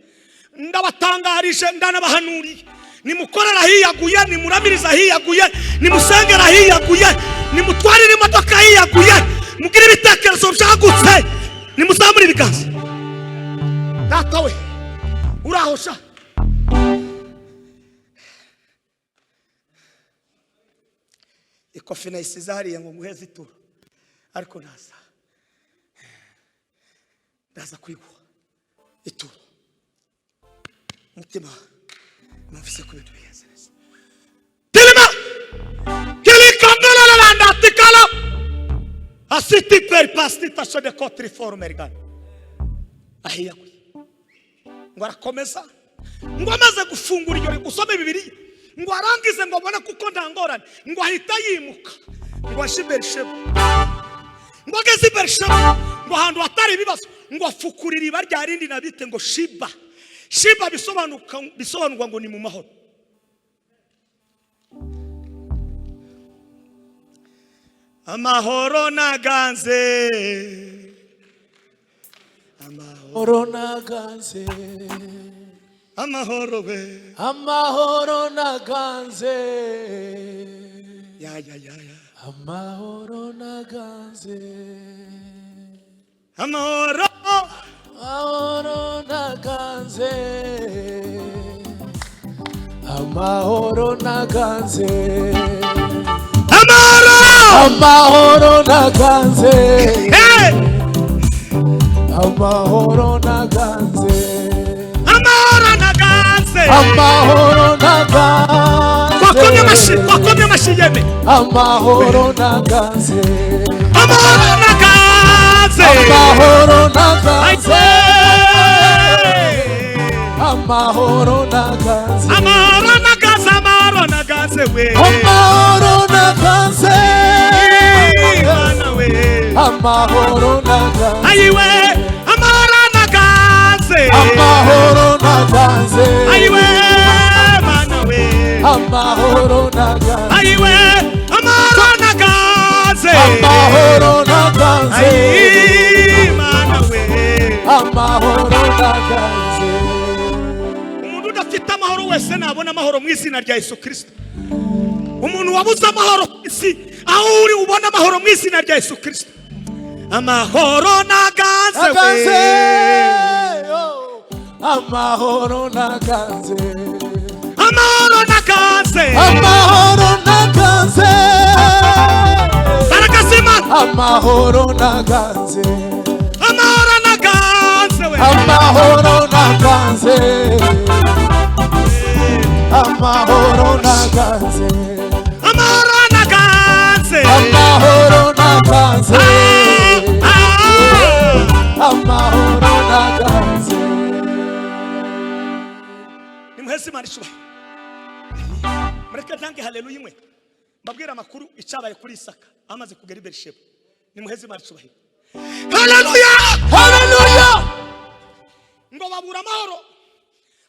Ndabatangarije ndanabahanuriye, nimukorera ahiyaguye, nimuramiriza ahiyaguye, nimusengera ahiyaguye, nimutwarire imodoka ahiyaguye, mugire ibitekerezo byagutse, nimuzamure ibiganza. Data we uraho sha, ikofi nayisize hariya ngo nguheze ituro, ariko ndaza kwiguha ituro. Mutima numvise ko ibintu bigenze neza. Telema kelikandala la ndatikala asiti per pastita so de kotri formergan ahiyaguye. Ngo arakomeza ngo amaze gufungura iryo gusoma Bibiliya ngo arangize ngo abone kuko ndangorane ngo ahita yimuka ngo ashibelsheba ngo ageze Bersheba ngo ahantu hatari ibibazo ngo afukura iriba rya rindi nabite ngo Shiba. Shiba bisobanurwa ngo ni mu mahoro. Amahoro naganze, amahoro naganze, amahoro we, amahoro naganze, ya amahoro naganze, amahoro, amahoro naganze, amahoro naganze, amahoro, amahoro naganze, hey, amahoro naganze, amahoro naganze, amahoro naganze, kwakomye amashiyeme, amahoro naganze, amahoro naganze, amahoro naganze, amahoro naganze, amahoro naganze, amahoro naganze we, amahoro naganze, Imana we, amahoro naganze, ayiwe, amahoro naganze, amahoro naganze, ayiwe, Mana we, amahoro naganze, ayiwe, amahoro naganze, amahoro naganze, ayi, Mana we, amahoro naganze. umuntu udafite amahoro wese nabona amahoro mu izina rya Yesu Kristo. Umuntu wabuze amahoro ku isi, aho uri ubona amahoro mu izina rya Yesu Kristo. Amahoro naganze we, amahoro naganze, amahoro naganze, amahoro naganze, barakazima, amahoro naganze, amahoro naganze we, amahoro naganze, amahoro naganze, amahoro naganze, amahoro naganze, amahoro naganze. nimuheze Imana ishubahe. Mureke ntange haleluya imwe mbabwira amakuru icyabaye kuri Isaka amaze kugera i Berisheba. Nimuheze Imana ishubahe. Haleluya, Haleluya. ngo babura amahoro.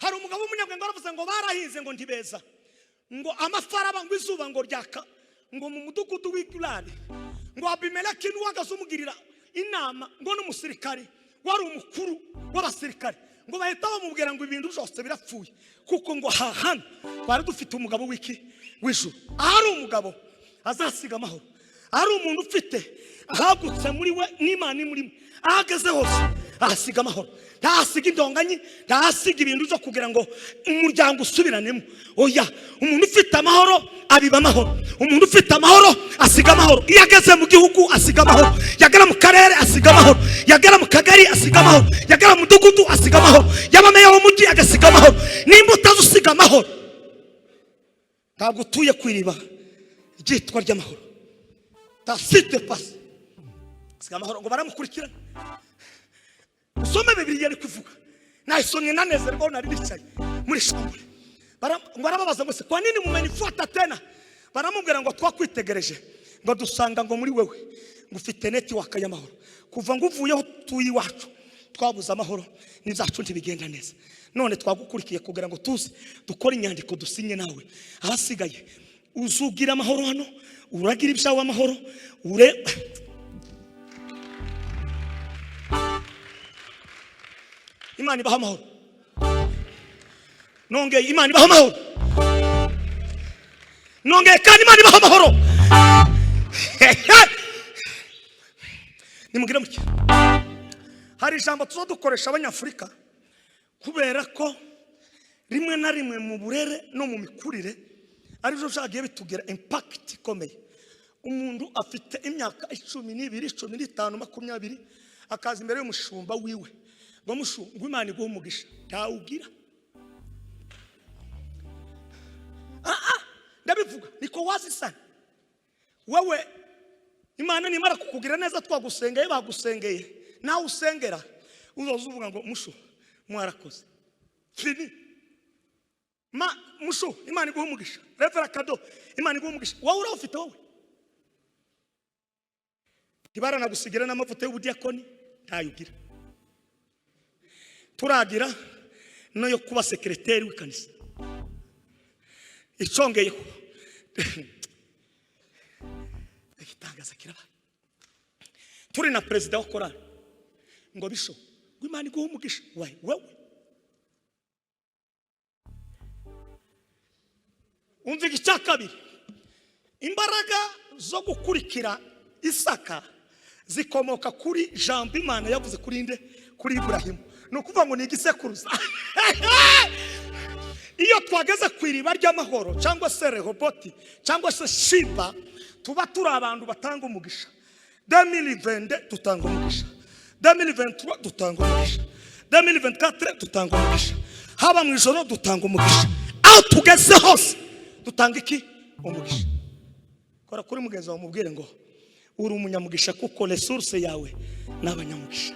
Hari umugabo w'umunyabwenge waravuze ngo barahinze ngo ntibeza, ngo amafaraba ngo izuba ngo ryaka ngo mu mudugudu w'Igurane, ngo Abimeleki n'uwagaze umugirira inama ngo n'umusirikare wari umukuru w'abasirikare ngo bahita bamubwira ngo ibintu byose birapfuye kuko ngo hahana bari dufite umugabo w'iki w'ijuru. Ahari umugabo azasiga amahoro, ahari umuntu ufite ahagutse muri we n'Imana imurimo, ahagaze hose ahasiga amahoro. Ntahasiga indonganyi, ntahasiga ibintu byo kugira ngo umuryango usubiranemo. Oya, umuntu ufite amahoro abiba amahoro. Umuntu ufite amahoro asiga amahoro. Iyo ageze mu gihugu asiga amahoro, yagera mu karere asiga amahoro, yagera mu kagari asiga amahoro, yagera mu mudugudu asiga amahoro, yaba meya w'umujyi agasiga amahoro. Nimba utazusiga amahoro, ntabwo utuye ku iriba ryitwa ry'amahoro. Tasite pasi asiga amahoro ngo baramukurikirana. Usome Bibiliya ari kuvuga. Naisomye nanezerwa nari bicaye muri shambure. Ngo arababaza ngo se kwa nini mumenifuata tena? Baramubwira ngo twakwitegereje ngo dusanga ngo muri wewe ngo ufite network y'amahoro. Kuva ngo uvuyeho tuyi wacu twabuza amahoro n'izacu ntibigenda neza. None twagukurikiye kugira ngo tuze dukora inyandiko dusinye nawe. Ahasigaye uzugira amahoro hano, uragira ibyawe amahoro, Imana ibaha amahoro. Nongeye Imana ibaha amahoro. Nongeye kandi Imana ibaha amahoro. Nimugire muke. Hari ijambo tuzodukoresha abanyafurika kubera ko rimwe na rimwe mu burere no mu mikurire ari byo byagiye bitugera impact ikomeye. Umuntu afite imyaka 12, 15, 20 akaza imbere y'umushumba wiwe. Ngo Imana iguhe umugisha ntawugira. Ndabivuga niko wazisana wewe. Imana nimara kukugira neza twagusengeye bagusengeye nawe usengera uzozuvuga ngo mushu mwarakoze fini mushu Imana iguhe umugisha revera kado Imana iguhe umugisha. Wowe urafite wowe tibara nagusigira n'amavuta y'ubudiakoni ntayugira. Turagira no yo kuba secretary w'ikanisa icongeyeho igitangaza kiraba. Turi na president wa korali ngo bisho ngo Imana iguhe umugisha. Wewe umva igice kabiri, imbaraga zo gukurikira Isaka zikomoka kuri jambo Imana yavuze kuri nde, kuri Ibrahimu. Nukuvuga ngo ni igisekuruza. Iyo twageze ku iriba ry'amahoro cyangwa se Rehoboti cyangwa se Shiba, tuba turi abantu batanga umugisha. 2020 tutanga umugisha, 2023 tutanga umugisha, 2024 tutanga umugisha, haba mu ijoro dutanga umugisha, aho tugeze hose dutanga iki? Umugisha. Kora kuri mugenzi wawe mubwire ngo uri umunyamugisha kuko resource yawe n'abanyamugisha.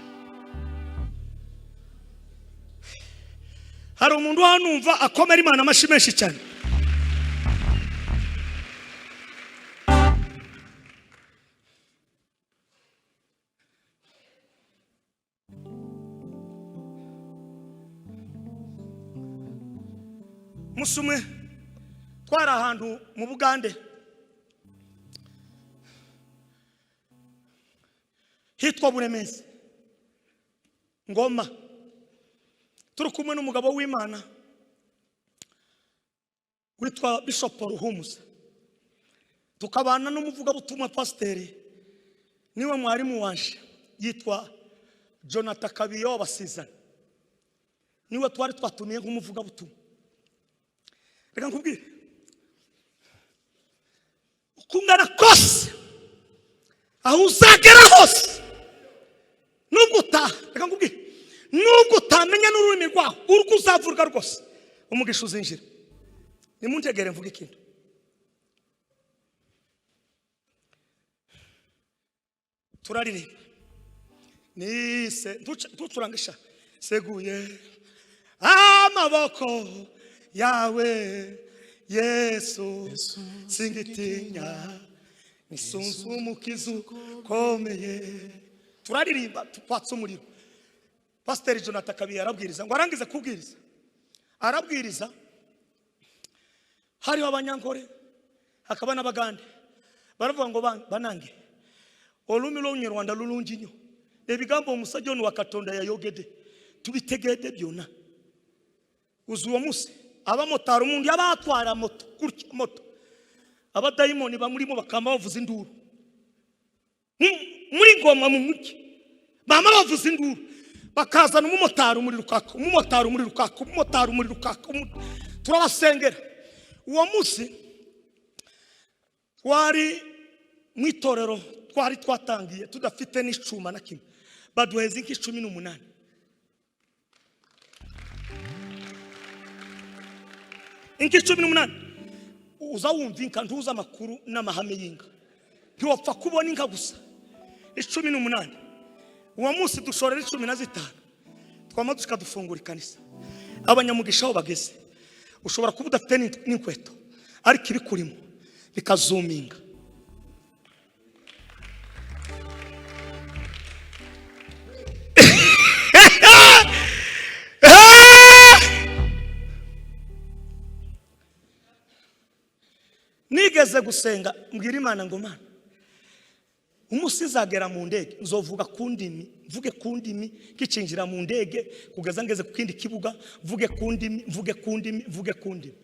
Hari umuntu wanumva akomera Imana amashi menshi cyane. Musumwe twara ahantu mu Bugande hitwa Buremezi Ngoma. Turi kumwe n'umugabo w'Imana witwa Bishop Ruhumuza, tukabana n'umuvuga butumwa pasiteri niwe mwarimu wanje yitwa Jonathan Kabiyo Basizana, niwe twari twatumiye nk'umuvuga butumwa. Reka nkubwire ukungana kose aho uzagera hose reka nkubwire nubwo utamenya n'ururimi rwaho urwo uzavuga rwose umugisha uzinjira. Nimuntegere mvuga ikintu. Turaririmba nise tucurangisha seguye amaboko yawe Yesu singitinya nisunzu umukizu komeye. Turaririmba tupatse umuriro. Pastor Jonathan Kabiye arabwiriza ngo arangize kubwiriza, arabwiriza hariho abanyankore hakaba n'abagande baravuga ngo banange olumi l'Onyarwanda lulunginyo ebigambo omusajja wa Katonda yayogede tubitegede byona. Uzuwo musi abamotari umuntu yabatwara moto abadayimoni bamurimo bakamba bavuza induru muri Ngoma mu muki bama bavuza induru bakazana umumotari umuriro ukaka, turabasengera. Uwo munsi twari mu itorero, twari twatangiye tudafite n'icuma na kimwe, baduheza inka 18. Inka 18. Uza wumva inka ntuza amakuru n'amahame y'inka, ntiwapfa kubona inka gusa. 18. Uwo munsi dushorera 15, twama dushika dufungura ikanisa. Abanyamugisha aho bageze, ushobora kuba udafite n'inkweto, ariko ibikurimo bikazuminga. Nigeze gusenga mbwira Imana ngo Mana, umunsi izagera mu ndege nzovuga ku ndimi, mvuge ku ndimi kicinjira mu ndege kugeza ngeze ku kindi kibuga, mvuge ku ndimi.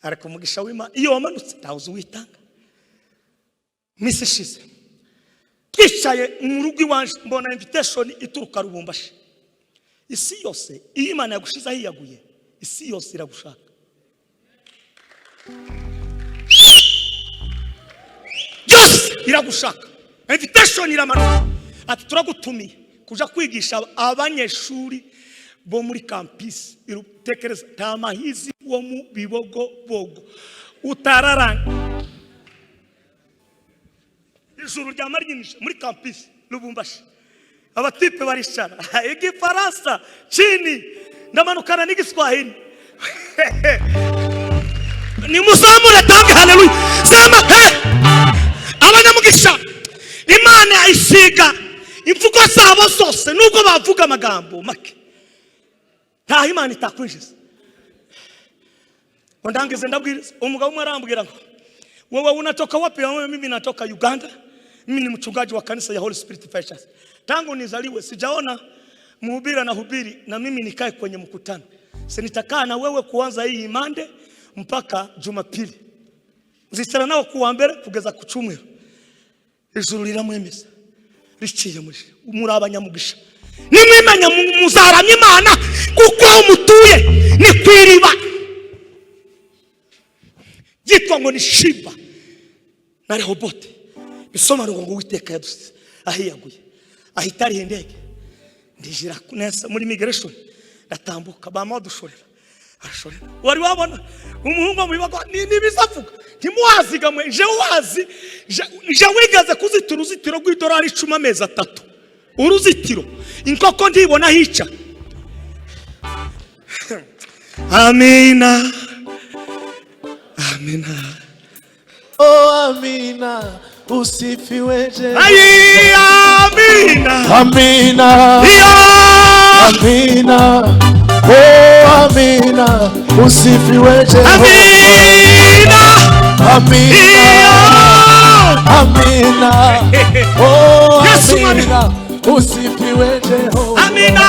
Ariko umugisha w'Imana iyo wamanutse ntawuzi witanga. Misi ishize twicaye mu rugo iwanje, mbona invitation ituruka Rubumbashi. Isi yose iyo Imana yagushize ahiyaguye, isi yose iragushaka. Iragushaka. Invitation iramanuka ati turagutumiye kuja kwigisha abanyeshuri bo muri campus. Irutekereza tamahizi wo mu Bibogo utararanga. Ijuru rya Marinyisha muri campus Lubumbashi. Abatipe baricara Igifaransa, Chini, ndamanukana n'Igiswahili. Ni muzamure tange haleluya. Sema abanyamugisha Imana isiga imvugo zabo zose, nubwo bavuga amagambo make nta Imana itakwinjiza. Ndangeze ndabwiriza, umugabo umwe arambwira ngo wewe unatoka wapi? Mimi natoka Uganda, mimi ni mchungaji wa kanisa ya Holy Spirit Fire Church. Tangu nizaliwe sijaona mhubiri na hubiri na mimi nikae kwenye mkutano. Sasa nitakaa na wewe kuanza hii Monday mpaka Jumapili, nzicara nawe kuwa mbere kugeza ku Cyumweru. Ijuru riramwemeza riciye muri abanyamugisha. Nimwimenya muzaramya Imana kuko umutuye ni kwiriba yitwa ngo ni Shiba na Rehobote. Bisomana ngo Uwiteka yadusize ahiyaguye, ahitari indege. Ndijira neza muri migration, ndatambuka bamadushorera arashorera. Wari wabona umuhungu mu Bibogo nibizavuga ntimuwazigamwe je wazi je wigaze kuzitira uruzitiro rw'idolari 10 amezi 3. Uruzitiro inkoko ndibona hica. Amina. Amina. Oh amina, usifiwe Jehova. Ay amina. Amina. Amina. Oh amina, usifiwe Jehova. Amina. Amina. Oh amina, usifiwe Jehova. Amina.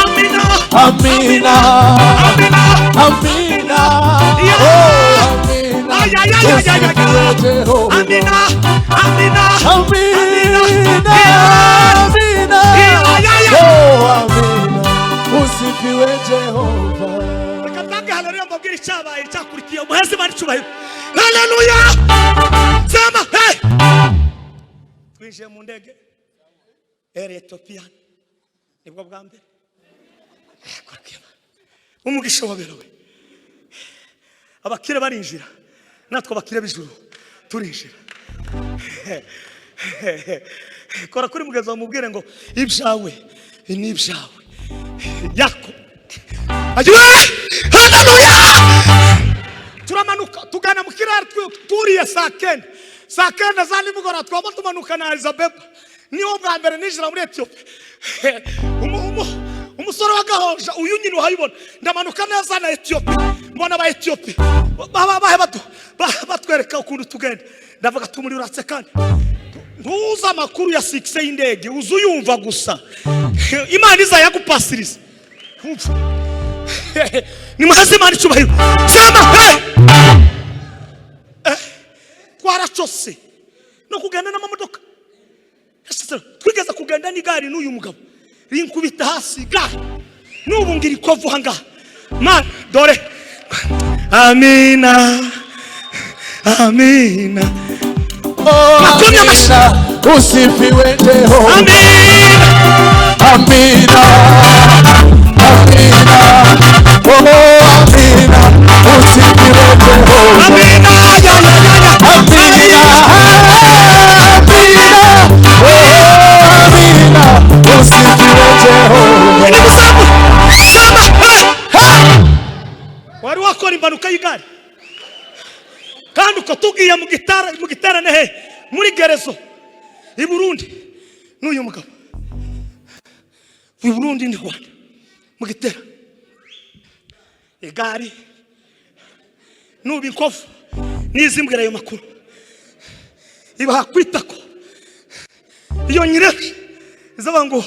Amina. Amina. Amina. Oh amina, usifiwe Jehova. Amina. Amina. Amina. Oh amina, usifiwe Jehova. Haleluya, mbabwira icyabaye cyakurikiye umuhezi bari cyubahiro. Haleluya. Sema hey. Twinjiye mu ndege Air Ethiopia, nibwo bwa mbere. Umugisha waberewe. Abakire barinjira, natwe abakire bijuru turinjira. Kora kuri mugeza wamubwire ngo ibyawe ni ibyawe yako. Ajiwe! Haleluya! Turamanuka tugana mu kiraro turiye saa 9 za nimugora, twaba tumanuka na Elizabeth. Niho bwa mbere nijira muri Ethiopia. Umusore wagahonja uyu nyine uhayibona. Ndamanuka neza na Ethiopia, mbona ba Ethiopia batwereka ukuntu tugenda. Ndavuga tumuri uratse kandi ntuza amakuru ya 6 y'indege, uzuyumva gusa. Imana iza yagupasiriza. Ni muhazi Imana icubahiro. Sema twaracose no kugenda n'amamodoka. twigeze kugenda n'igare n'uyu mugabo rinkubita hasi igare n'ubu ngiri kovu hanga man dore amina amina Amina, usifiwe Jehova. amina Amina, amina, oh amina, usifiwe Jehova. amina ya Amina, amina, oh amina, usifiwe Jehova. wari wakora imbanuka y'igare kandi uko tugiye mu giterane he muri gerezo i Burundi n'uyu mugabo i Burundi ni Rwanda mu gitera igare n'ubu inkovu n'izimbwira ayo makuru ibaha kwitako iyo nyireje izaba ngo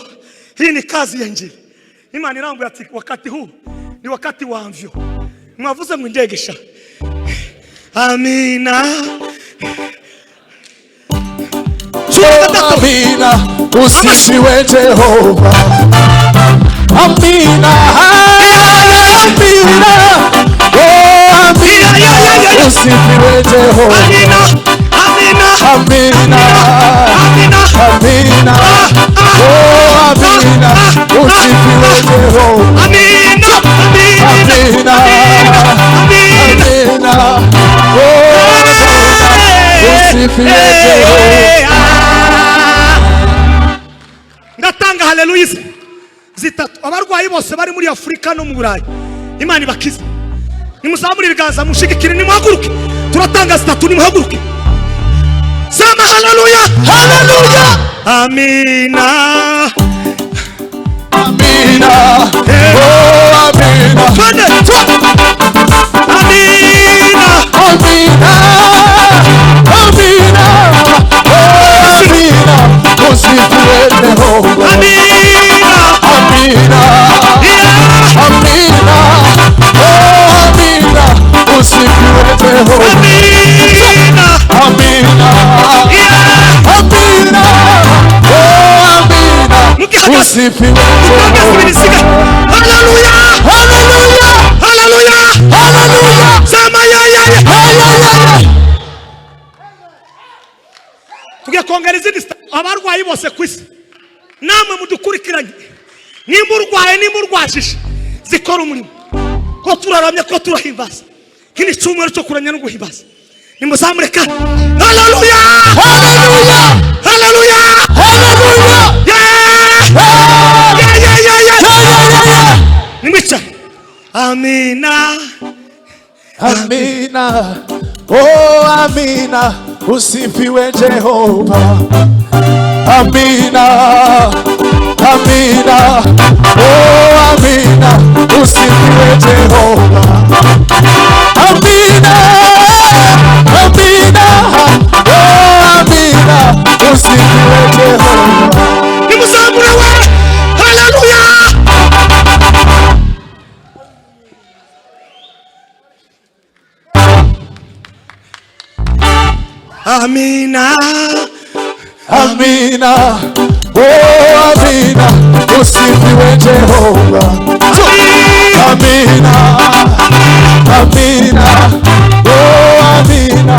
hii ni kazi ya Injili. Imana irambuye ati wakati huu ni wakati wa mvyo mwavuze ngo indegesha. Amina Amina, usifiwe Jehova. Amina, amina, oh amina, usifiwe Jehova. amina amina Amina, amina amina, oh amina, usifiwe Jehova. amina Amina, amina, oh amina, usifiwe Jehova. ndatanga haleluya zitatu abarwayi bose bari muri Afrika no mu Burayi Imana ibakize. Nimuzamure ibiganza mushigikire nimuhaguruke turatanga zitatu nimuhaguruke sema haleluya haleluya amina Amina, oh amina, twende amina amina, amina, oh amina, usifiwe Jehova. amina Amina, amina, oh amina, usifiwe Jehova. amina Amina, amina, oh amina, usifiwe Jehova. haleluya Hallelujah, haleluya hallelujah, sema ya hallelujah. tugiye kongera izindi abarwayi bose ku isi namwe mudukurikiranye nimba urwaye nimba urwajije zikora umurimo ko turaramya ko turahimbaza kini cyumweru cyo kuramya no guhimbaza nimuzamure kandi haleluya Hallelujah, haleluya hallelujah, yeah nimwica amina amina, oh amina, usifiwe Jehova. Amina, amina, oh amina, usifiwe Jehova. Amina, amina, oh amina, usifiwe Jehova. nimuzamure we haleluya amina Amina, oh amina, usifiwe Jehova. Amina, amina, oh amina,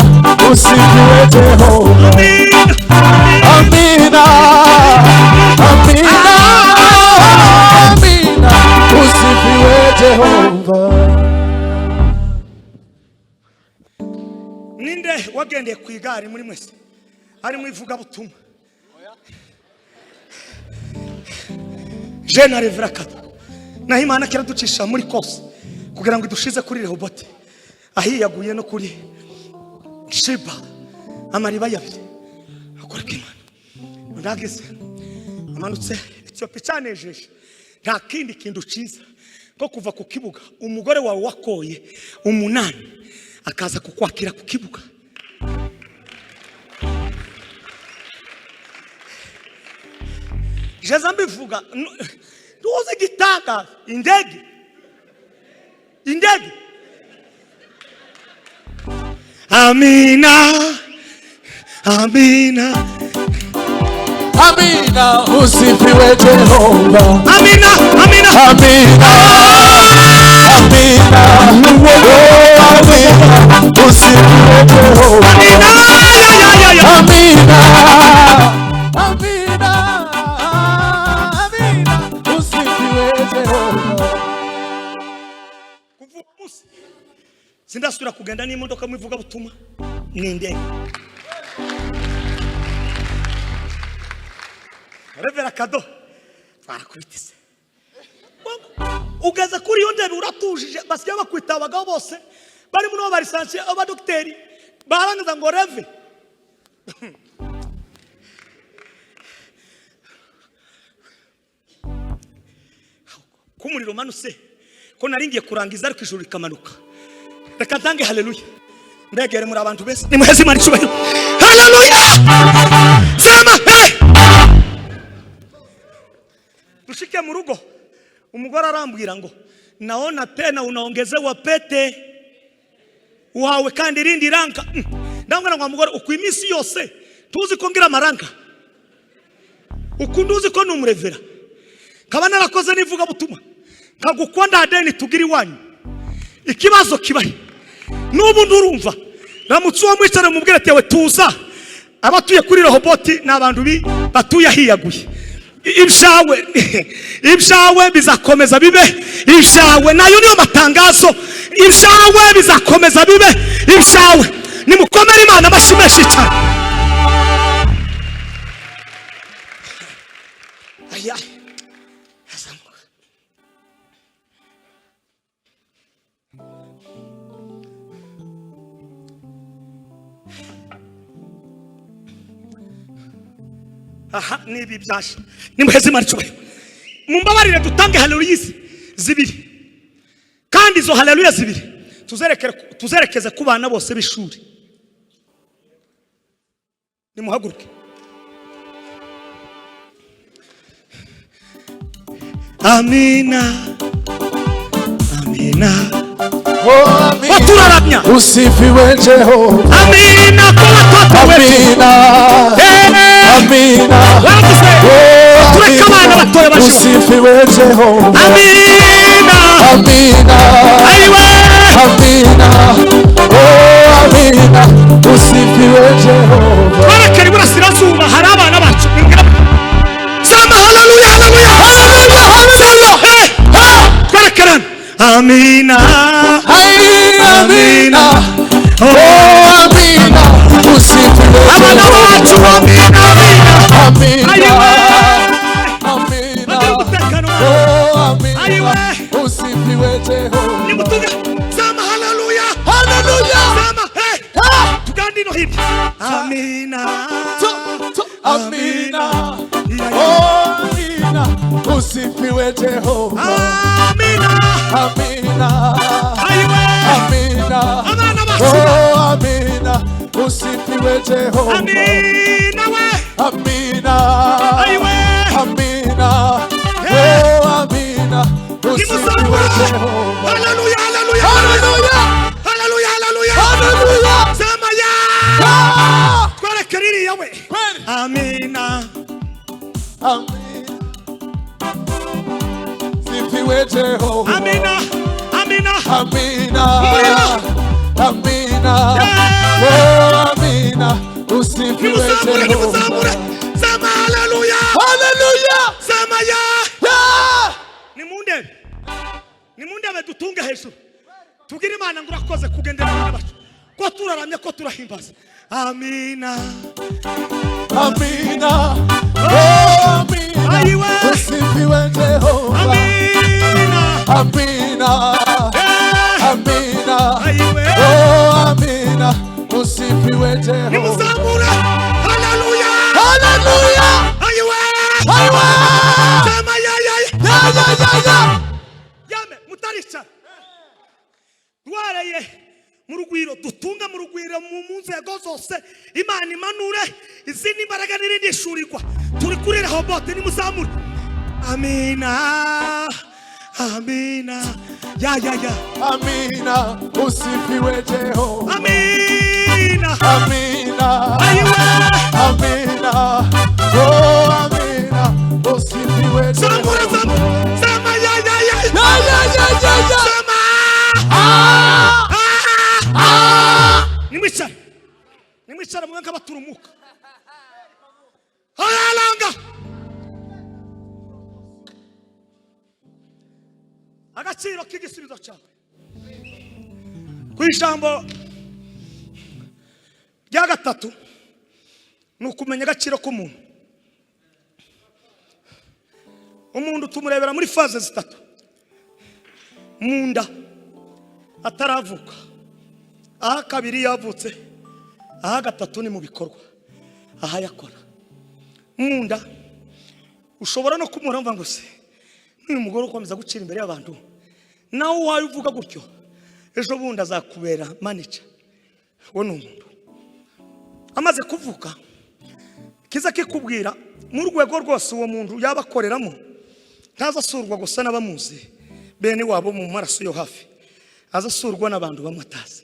usifiwe Jehova. Amina, amina, amina, usifiwe Jehova. ninde wagendeye ku igare muri mwese ari mu ivugabutumwa Jean Revrakata naho Imana kiraducisha muri kose kugira ngo idushize kuri Rehobote ahiyaguye no kuri Sheba amariba yabiri akora Imana ndageze amanutse Ethiopia cyanejeje nta kindi kintu ciza ko kuva ku kibuga umugore wawe wakoye umunani akaza kukwakira ku kibuga Jeza mbivuga ntuzi gitanga indege amina amina Amina, usifiwe Jehova. Amina, amina. Amina, amina, amina, usifiwe Jehova. Amina, Amina, amina, amina, usifiwe Jehova. kuvuga umunsi sindasubira kugenda n'imodoka mu ivuga butumwa n'indege. Revera Kado twarakubitise ugeze kuri iyo ndebe uratujije basigaye bakwita abagabo bose bari muri abo barisansiye abadogiteri barangiza ngo reve kumuriro manuse ko naringiye kurangiza ariko ijuru rikamanuka. Reka ntange haleluya mbegere muri abantu bese nimuheze imana icubahiro. Haleluya sema hey. Tushike mu rugo umugore arambwira ngo naona tena unaongezewa pete wawe kandi rindi ranka. Ndangana ngo mugore ukwimisi yose tuzi ko ngira amaranga ukunduzi ko numurevera kaba narakoze nivuga butuma nkagukunda adeni tugira iwanyu ikibazo kibaye n'ubu ndurumva ramutse uwo mwicare mubwire ati we tuza abatuye kuri Rehoboti n'abantu batuye ahiyaguye. Ibyawe bizakomeza bibe ibyawe nayo niyo matangazo. Ibyawe bizakomeza bibe ibyawe. Nimukomere Imana amashyi menshi cyane. Ayaye aha nibi byashe nimuheze imana icubahiro. Mumbabarire dutange haleluya zibiri kandi izo haleluya zibiri tuzerekeze ku bana bose b'ishuri. Nimuhaguruke. Amina, amina, Oh, amina, waturaramya usifiwe Jehova. amina kwa watoto wetu. Amina, amina, Waravuze tureka abana batoya bashiwe. usifiwe Jehova. Amina, Amina, ayiwe amina, oh amina, usifiwe Jehova. barekera iburasirazuba hari abana bacu. Sema haleluya, haleluya, haleluya, haleluya. Twerekerane. Amina, Ay, amina, oh, amina, usifiwe abana bacu. Jehova. Amina, amina, Amina, ayiwe amina, bagira umutekano. oh amina, Ayiwe. usifiwe Jehova. Nimutuge. Sema haleluya, Hallelujah. sema hey. Tugandi no hivi. Amina, Amina, oh amina, usifiwe Jehova. amina, Amina, ayiwe amina, abana bacu. oh amina, usifiwe Jehova. Amina we Amina, ayiwe amina, Hey. oh amina, usifiwe Nimusambura. Jehova. Haleluya, haleluya, Hallelujah, haleluya, haleluya. hallelujah. Sema ya Ah! twerekere iriya we. Kweli. Amina, Amina, usifiwe Jehova. amina, amina, Amina, amina, Yeah. oh amina, usifiwe nimusambure, nimusambure. Jehova. Sema haleluya, Hallelujah, sema ya yeah. nimundebe dutunge hejuru tubwire Imana ngo urakoze kugendera abana bacu ko turaramya ko turahimbaza. Amina, Amina, oh amina, ayiwe usifiwe Jehova. amina, Amina, amina, ayiwe oh amina, usifiwe Jehova. nimusambure. Haleluya, Hallelujah, ayiwe ayiwe, sema ya yame mutarica twareye mu rugwiro dutunga mu rugwiro mu nzego zose. Imana imanure izindi mbaraga n'irindi shurirwa turi kuri Rehoboti. Nimuzamure. Amina, amina, ya amina, usifiwe Jehova. amina, Amina, ayiwe amina, oh mwicara mwe nk'abaturumuka ayalanga agaciro k'igisubizo cyawe ku ijambo rya gatatu ni ukumenya agaciro k'umuntu. Umuntu tumurebera muri faze zitatu: munda ataravuka, aha kabiri yavutse, aha gatatu ni mu bikorwa, aha yakora. Munda ushobora no kumuramba ngo se uyu mugore ukomeza gucira imbere y'abantu, nawe wayo uvuga gutyo ejo bundi azakubera manager. We ni umuntu amaze kuvuka, kiza kikubwira mu rwego rwose uwo muntu yabakoreramo ntazasurwa gusa n'abamuzi bene wabo mu maraso yo hafi, azasurwa n'abantu bamutazi.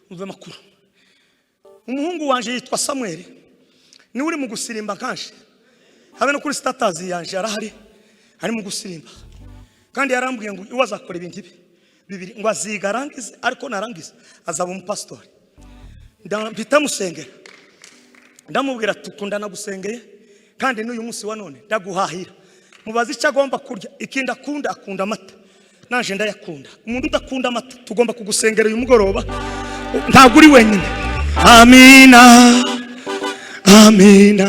Umve makuru, umuhungu wanje yitwa Samuel, ni uri mu gusirimba kanje, habe no kuri status yanje arahari, ari mu gusirimba, kandi yarambwiye ngo iwe azakora ibintu bibiri, ngo aziga arangize, ariko narangiza azaba umupastori. Ndambita musengera, ndamubwira tukundana gusengeye, kandi n'uyu munsi wa none ndaguhahira. Mubaza icyo agomba kurya, ikindi akunda amata, nanje ndayakunda. Umuntu udakunda amata tugomba kugusengera uyu mugoroba, ntabwo uri wenyine. Amina, amina,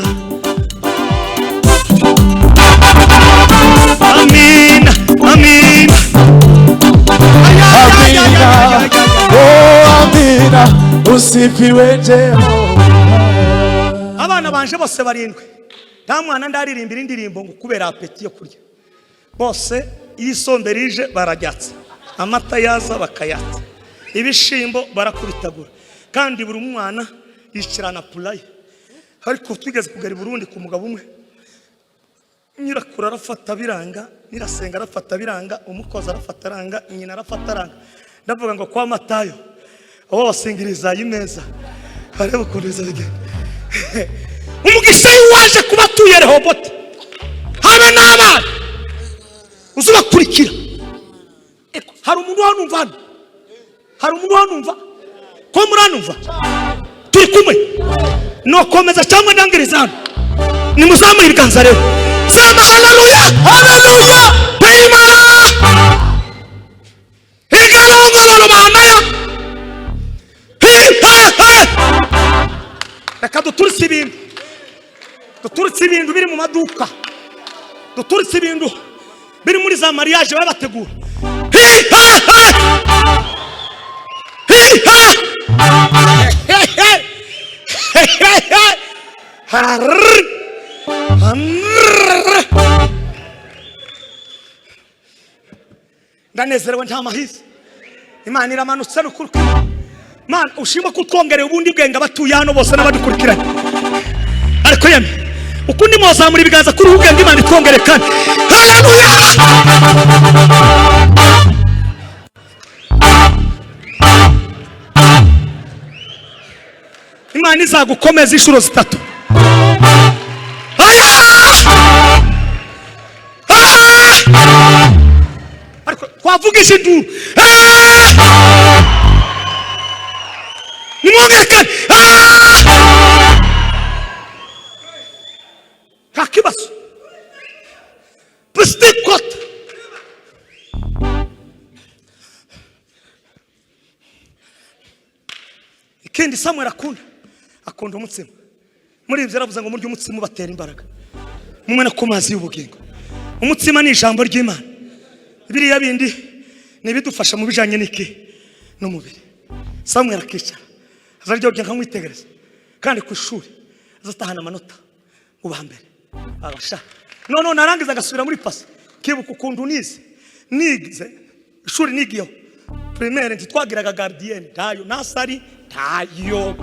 amina, amina, Amina, oh amina, usifiwe Jehova. Abana banje bose barindwi, nta mwana ndaririmbira indirimbo ngo kubera apeti yo kurya. Bose isombe rije barajyatse, amata yaza bakayatsa, ibishimbo barakubitagura, kandi buri mwana yicirana pulaye. Ariko twigeze kugera i Burundi ku mugabo umwe, nyirakuru arafata biranga, nyirasenga arafata biranga, umukozi arafata aranga, nyina arafata aranga. Ndavuga ngo kwa Matayo abo basingiriza imeza areba ukuntu bigenda. Umugisha waje kubatuye Rehobote, habe n'abana uzubakurikira. Hari umuntu wanumva hano, hari umuntu wanumva ko muranumva turi kumwe, no komeza cyangwa ndangiriza hano, ni muzamura ibiganza rero, sema haleluya, haleluya, pema igarongo barobana. Reka duturitse ibintu, duturitse ibintu biri mu maduka, duturitse ibintu biri muri za mariage babategura. Ndanezerewe nta mahizi, Imana iramanutse n'ukuri. Mana ushima kutwongerera ubundi bwenga batuye hano bose n'abadukurikiranye. Ariko yeme ukundi muzamura ibiganza kuri ubwenga Imana itwongere kandi. Haleluya! Imana izagukomeza inshuro zitatu. Ariko twavugije induru. Nimwongerekane. Kakibazo pustikot ikindi Samuel akunda umutsima. Muri ibyo yaravuze ngo murye umutsima ubatera imbaraga, mumwe no ku mazi y'ubugingo. Umutsima ni ijambo ry'Imana, biriya bindi nibidufasha mu bijanye n'iki n'umubiri. Samuel akicara azaryoga nkamwitegereza, kandi ku ishuri azatahana amanota mu bambere abasha. None narangiza agasubira muri pasi, kibuka ukuntu nigize ishuri nigiyeho primaire ntitwagiraga gardienne ntayo, nasari ntayo,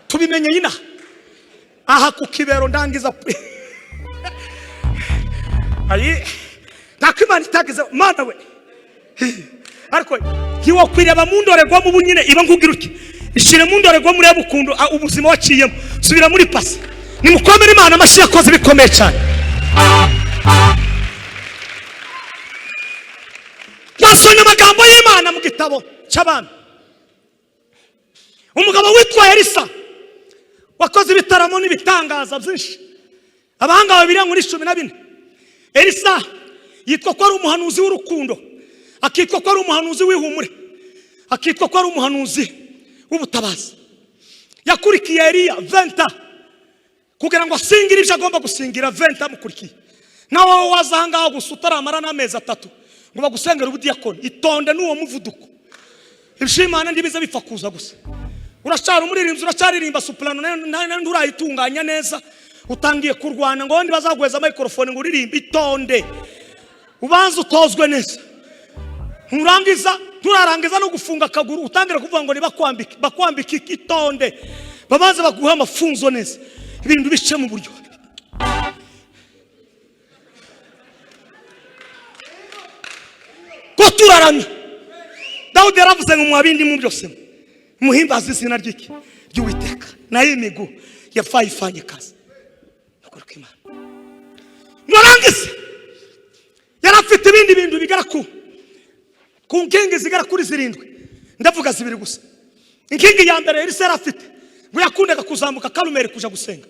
tubimenye yina aha ku kibero ndangiza ayi nakimana itagize mana we. Ariko kiwo kwireba mu ndorerwa mu bunyine iba ngugira uti ishire mu ndorerwa muri abukundu ubuzima waciyemo, subira muri pasi. Nimukomere Imana amashyi yakoze bikomeye cyane. Twasomye amagambo y'Imana mu gitabo cy'abami, umugabo witwa Elisa wakoze ibitaramo n'ibitangaza byinshi. Abahanga babiri muri 14. Elisa yitwa ko ari umuhanuzi w'urukundo, akitwa ko ari umuhanuzi w'ihumure, akitwa ko ari umuhanuzi w'ubutabazi. Yakurikiye Eliya 20 kugira ngo asingire ibyo agomba gusingira. 20 amukurikiye. Nawe wazanga gusa utaramara n'amezi 3 ngo bagusengera ubudiyakoni. Itonde n'uwo muvuduko. Ibishimana ndibiza bipfa kuza gusa. Urashara umuririmbyi, uracaririmba soprano ndurayitunganya neza, utangiye kurwana ngo ndi bazagweza microphone ngo uririmbe. Itonde ubanza utozwe neza. Turarangiza no gufunga akaguru utangira kuvuga ngo bakwambike itonde. Babanza baguha amafunzo neza, ibintu bice mu buryo. Ko turaramye Dawudi yaravuze ngo mwabindi mu byose muhimbaze izina ry'iki ry'Uwiteka, nayo imigu yafayifanye kazi nukuruka Imana. Nurangize yarafite ibindi bintu bigara ku nkingi zigara kuri 7. Ndavuga 2 gusa. Inkingi ya mbere Elisa yarafite ngo yakundaga kuzamuka Karumeli kuja gusenga,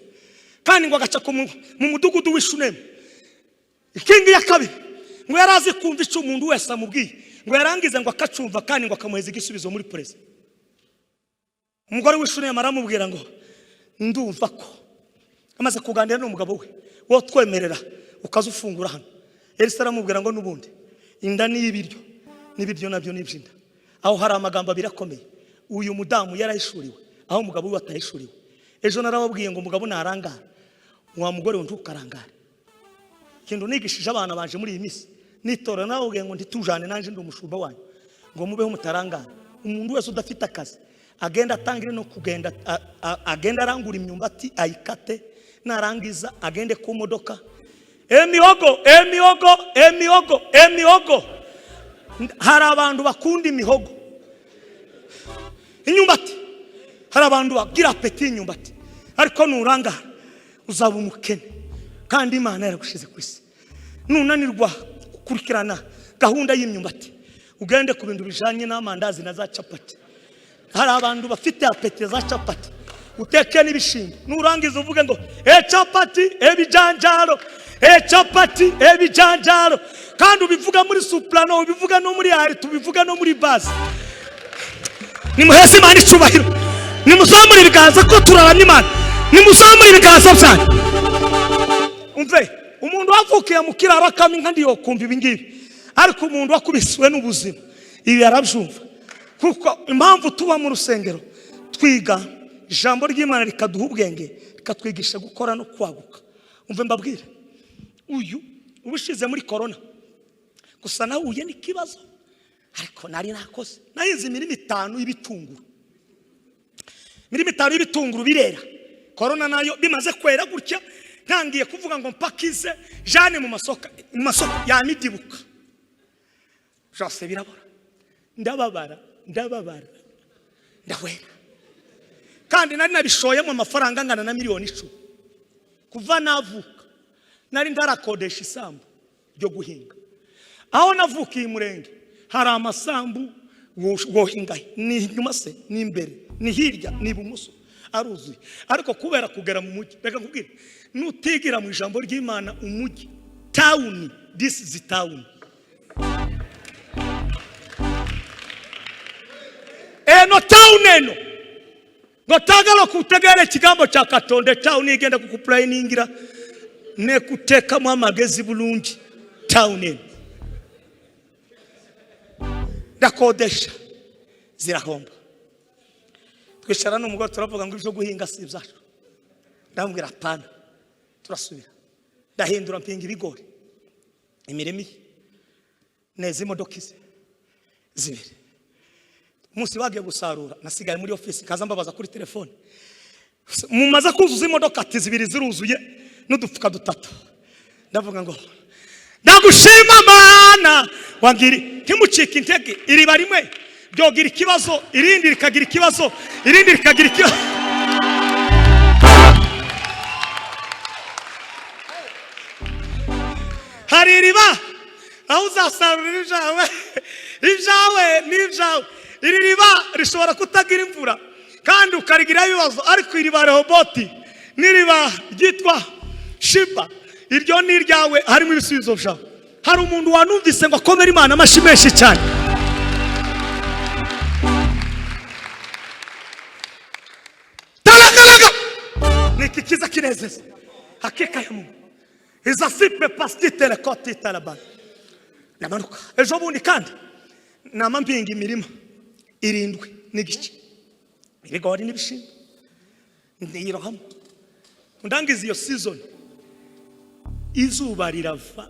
kandi ngo agaca mu mudugudu w'Ishunemu. Inkingi ya kabiri ngo yarazi kumva icyo umuntu wese amubwiye, ngo yarangize ngo akacumva kandi ngo akamuheza igisubizo muri prison. Umugore w'Ishunemu aramubwira ngo ndumva ko amaze kuganira n'umugabo we wo twemerera ukazufungura hano. Elisa aramubwira ngo nubundi inda n'ibiryo nabyo n'ibyinda. Aho hari amagambo birakomeye. Uyu mudamu yarayishuriwe aho umugabo we atayishuriwe. Ejo narababwiye ngo umugabo narangara, wa mugore we ntukarangara. Kendo nigishije abana banje muri iyi misi nitora nawubwiye ngo nditujane nanje ndi umushumba wanyu ngo mubeho mutarangara. Umuntu wese udafite akazi agenda atangire no kugenda agenda arangura imyumbati ayikate, narangiza agende ku modoka. Emihogo hari abantu bakunda imihogo, inyumbati. Hari abantu bagira apeti inyumbati, ariko nuranga uzaba umukene kandi Imana yaragushize ku isi. Nunanirwa gukurikirana gahunda y'imyumbati ugende ku bintu bijanye n'amandazi na za capati. Hari abantu bafite apeti za capati, uteke n'ibishimbo. Nurangiza uvuge ngo capati ebijanjaro, capati ebijanjaro, kandi ubivuga muri soprano, ubivuga no muri alt, ubivuga no muri bass. Nimuheze Imana icubahiro, nimuzamure ibiganza ko turaramya Imana, nimuzamure ibiganza byanyu. Umve, umuntu wavukiye mu kiraro kami nkandi yo kumva ibingibi, ariko umuntu wakubiswe n'ubuzima ibi yarabyumva. Kuko impamvu tuba mu rusengero twiga ijambo ry'Imana rikaduha ubwenge, rikatwigisha gukora no kwaguka. Umve mbabwire, uyu ubushize muri corona gusa nahuye n'ikibazo, ariko nari nakoze nayize 5 y'ibitunguru. 5 y'ibitunguru birera. Corona nayo bimaze kwera gutya, ntangiye kuvuga ngo mpakize jane mu masoko ya midibuka. Jose birabora. Ndababara. Ndahwera. Kandi nari nabishoyemo amafaranga angana na miliyoni 10. Kuva navuka nari ndarakodesha isambu ryo guhinga. Aho navukiye Murenge hari amasambu wohinga ni inyuma se ni imbere ni hirya ni ibumoso aruzuye. Ariko kubera kugera mu mujyi, reka nkubwire, nutigira mu ijambo ry'Imana umujyi, town, this is the town. No town eno ngotagalo kutegere kigambo cha Katonde. Town igenda kukuplaningira ne kuteka mu amagezi bulungi. Town eno ndakodesha zirahomba. Twishara n'umugore turavuga ngo ibyo guhinga si ibyacu. Ndambwira apana, turasubira ndahindura mpinga ibigori imiremi neza imodoka zibiri. Umunsi bagiye gusarura nasigaye muri office, kaza mbabaza kuri telefone, mumaze kuzuza imodoka ati 2 ziruzuye n'udufuka 3. Ndavuga ngo ndagushima Mana wangiri ntimucike intege. Iriba rimwe byogira ikibazo, irindi rikagira ikibazo, irindi rikagira ikibazo. Hari iriba aho uzasarurira ibyawe n'ibyawe. Iri riba rishobora kutagira imvura, kandi ukarigira ibibazo, ariko iriba Rehoboti n'iriba ryitwa Shiba, iryo ni iryawe, harimo ibisubizo byawe. Hari umuntu wanumvise ngo akomere Imana amashyi menshi cyane. Talagalaga niki kiza kinezeza hakika ya Mungu izasipe pastite la koti talaba namanuka ejo bundi kandi namampinga imirima 7 n'igice ibigori n'ibishimbo ndiyirohamo ndangiza iyo season. Izuba rirava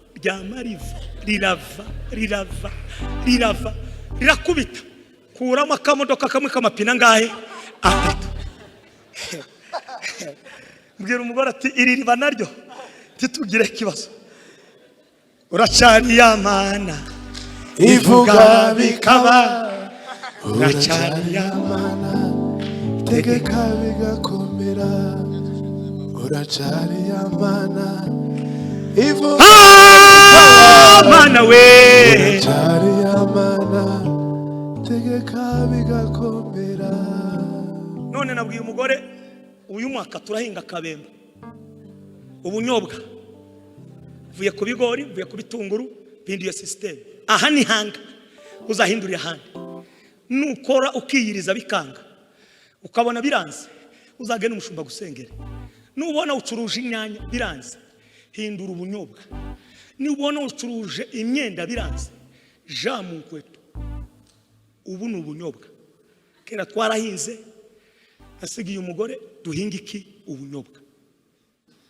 rirava rirakubita kuramo akamodoka kamwe kamapina ngahe 3. Mbwira umugore ati iri riba naryo titugire kibazo. Uracari ya Mana ivuga bikaba, uracari ya Mana tegeka bigakomera, uracari ya Mana ivuga Mana we, uracari ya Mana tegeka bigakomera. none nabwiye umugore uyu mwaka turahinga Kabembe ubunyobwa, vuye ku bigori, vuye ku bitunguru, bindiye system. Aha ni hanga uzahindurira handi. Nukora ukiyiriza bikanga ukabona biranze, uzagenda umushumba gusengera. Nubona ucuruje inyanya biranze, hindura ubunyobwa. Nubona ucuruje imyenda biranze, jamu nkweto. Ubu ni ubunyobwa. Kera twarahinze, nasigiye umugore duhinga iki? Ubunyobwa.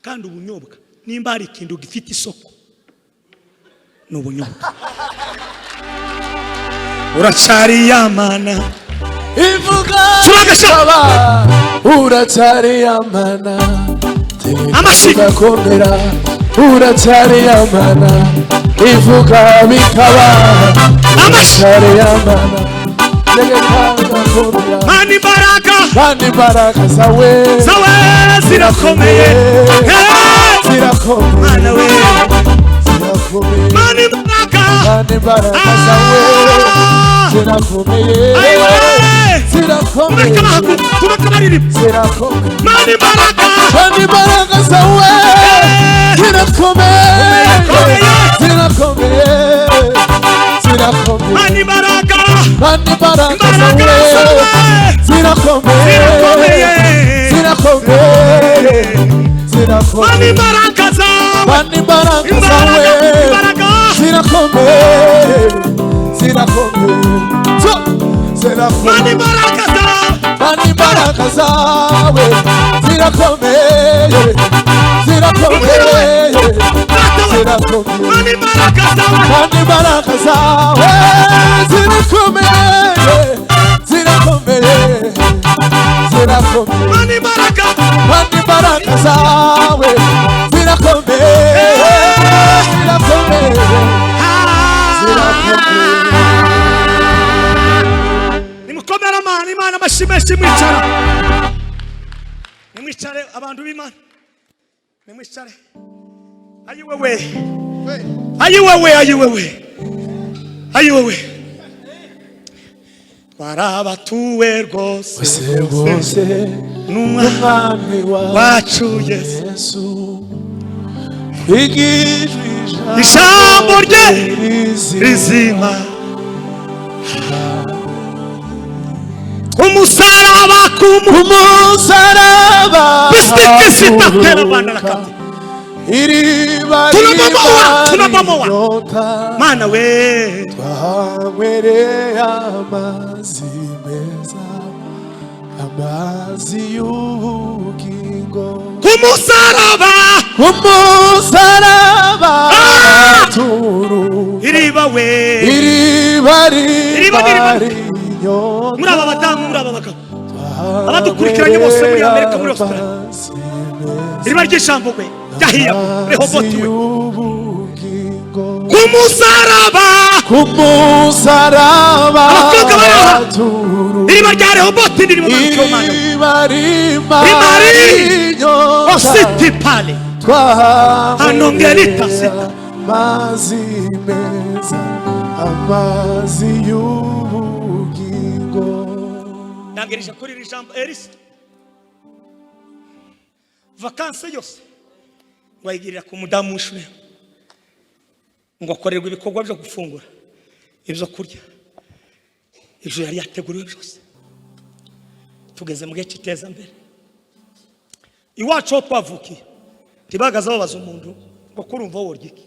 Kandi ubunyobwa nimba hari ikintu gifite isoko ni ubunyobwa. Uracari ya Mana ivuga bikaba, uracari ya Mana amashyi bigakomera, uracari ya Mana ivuga bikaba, uracari ya Mana tegeka bigakomera. Mani imbaraga zawe zirakomeye, zirakomeye, Mana we, zirakomeye, mani imbaraga zawe zirakomeye, zirakomeye, zirakomeye, mani imbaraga zawe zirakomeye, zirakomeye, zirakomeye, mani imbaraga zawe zirakomeye, zirakomeye, zirakomeye, mani imbaraga zawe zirakomeye, zirakomeye, mani imbaraga zawe zawe zirakomeye, zirakomeye, zirakomeye, mani imbaraga zawe zawe zirakomeye, zirakomeye, zirakomeye, mani imbaraga zawe zirakomeye, zirakomeye, zirakomeye. Nimukomere Imana amashyi menshi, mwicara. Nimwicare abantu b'Imana, nimwicare. Ayiwewe twarabatuwe rwose n'umwami wacu Yesu, ijambo rye rizima, umusaraba bisititatera abana nakati tunabomoa Mana we, twanywereye amazi meza, amazi y'ubugingo, kumusaraba turu iriba we, iriba muri aba badamu, muri aba bagabo, abadukurikiranye bose muri Amerika, muri Australia, iriba ry'ijambo we ryahiye Rehoboti we, kumusaraba abakobwa baraha, iriba rya Rehoboti riri mu maboko y'Imana, rimari ositi pale anongerita sita, amazi meza, amazi y'ubugingo. ndangereje kuri iri jambo Elisa vakanse yose wayigirira ku mudamu w'ishuri ngo akorerwe ibikorwa byo gufungura ibyo kurya ibyo yari yateguriwe byose. Tugeze mu gihe cy'iteza mbere iwacu aho twavukiye ntibagaza babaza umuntu ngo kurumva worya iki,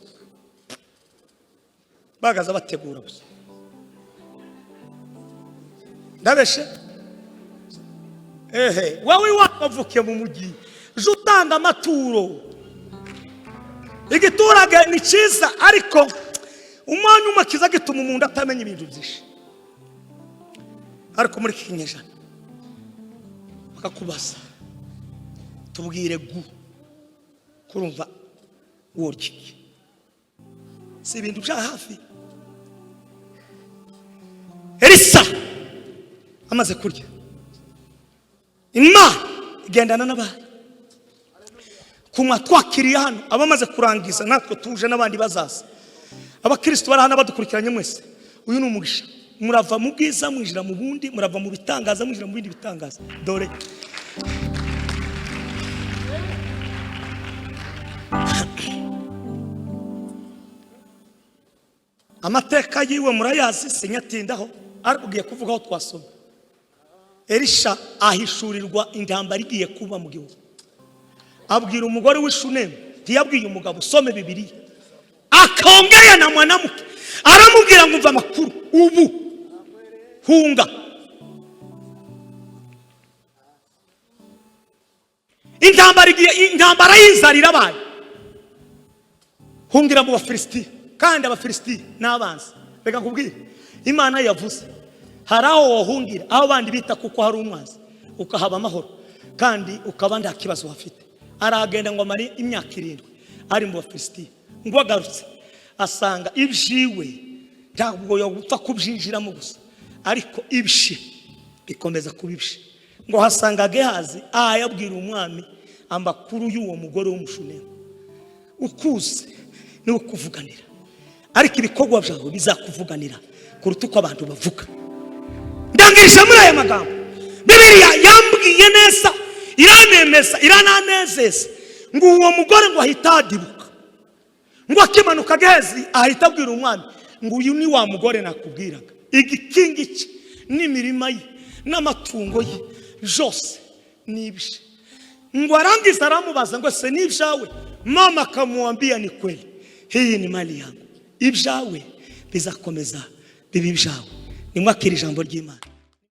bagaza bategura gusa. Ndabeshe wowe wavukiye mu mujyi uje utanga amaturo, igiturage ni cyiza ariko umwanya umwe kiza gituma umuntu atamenya ibintu byinshi. Ariko muri iki kinyejana bakakubaza tubwire kurumva worya iki, si ibintu bya hafi. Elisa amaze kurya Imana igendana n'abandi kumwa twakiriye hano abamaze kurangiza natwe tuje n'abandi bazaza. Abakristo bari hano badukurikiranye mwese, uyu ni umugisha. Murava mu bwiza mwinjira mu bundi, murava mu bitangaza mwinjira mu bindi bitangaza. Dore amateka yiwe murayazi sinyatindaho, ariko ugiye kuvugaho twasoma. Elisha ahishurirwa intambara igiye kuba mu gihugu. Abwira umugore w'Ishunemu, ntiyabwiye umugabo usome Bibiliya. Akaongea na mwanamke aramubwira ngo umva amakuru ubu hunga. Intambara y'inzara abaye hungira mu Bafilisitiya, kandi Abafilisitiya n'abanzi. Reka nkubwire Imana yavuze hari aho wohungira aho bandi bita kuko hari umwanzi ukahaba amahoro kandi ukaba nta kibazo hafite. Aragenda ngo amari imyaka 7 ari mu Bafilisitiya, ngo agarutse asanga ibyiwe ntabwo yo gupfa kubyinjiramo gusa, ariko ibshi bikomeza kubibshi. Ngo hasanga Gehazi yabwira umwami amakuru y'uwo mugore w'Umushunemu. Ukuze ni ukuvuganira, ariko ibikorwa byawe bizakuvuganira kuruta uko abantu bavuga. Ndangije muri aya magambo Bibiliya yambwiye neza, iranemeza irananezeza ngo uwo mugore ngo ahita adibuka, ngo akimanuka Gehazi ahita abwira umwami ngo uyu ni wa mugore nakubwiraga, igikingi cye n'imirima ye n'amatungo ye jose nibishe. Ngo arangiza aramubaza ngo se nibyawe? Mama akamwambia ni kweli, hii ni mali yangu, ibyawe bizakomeza bibi byawe. Nimwakira ijambo ry'Imana.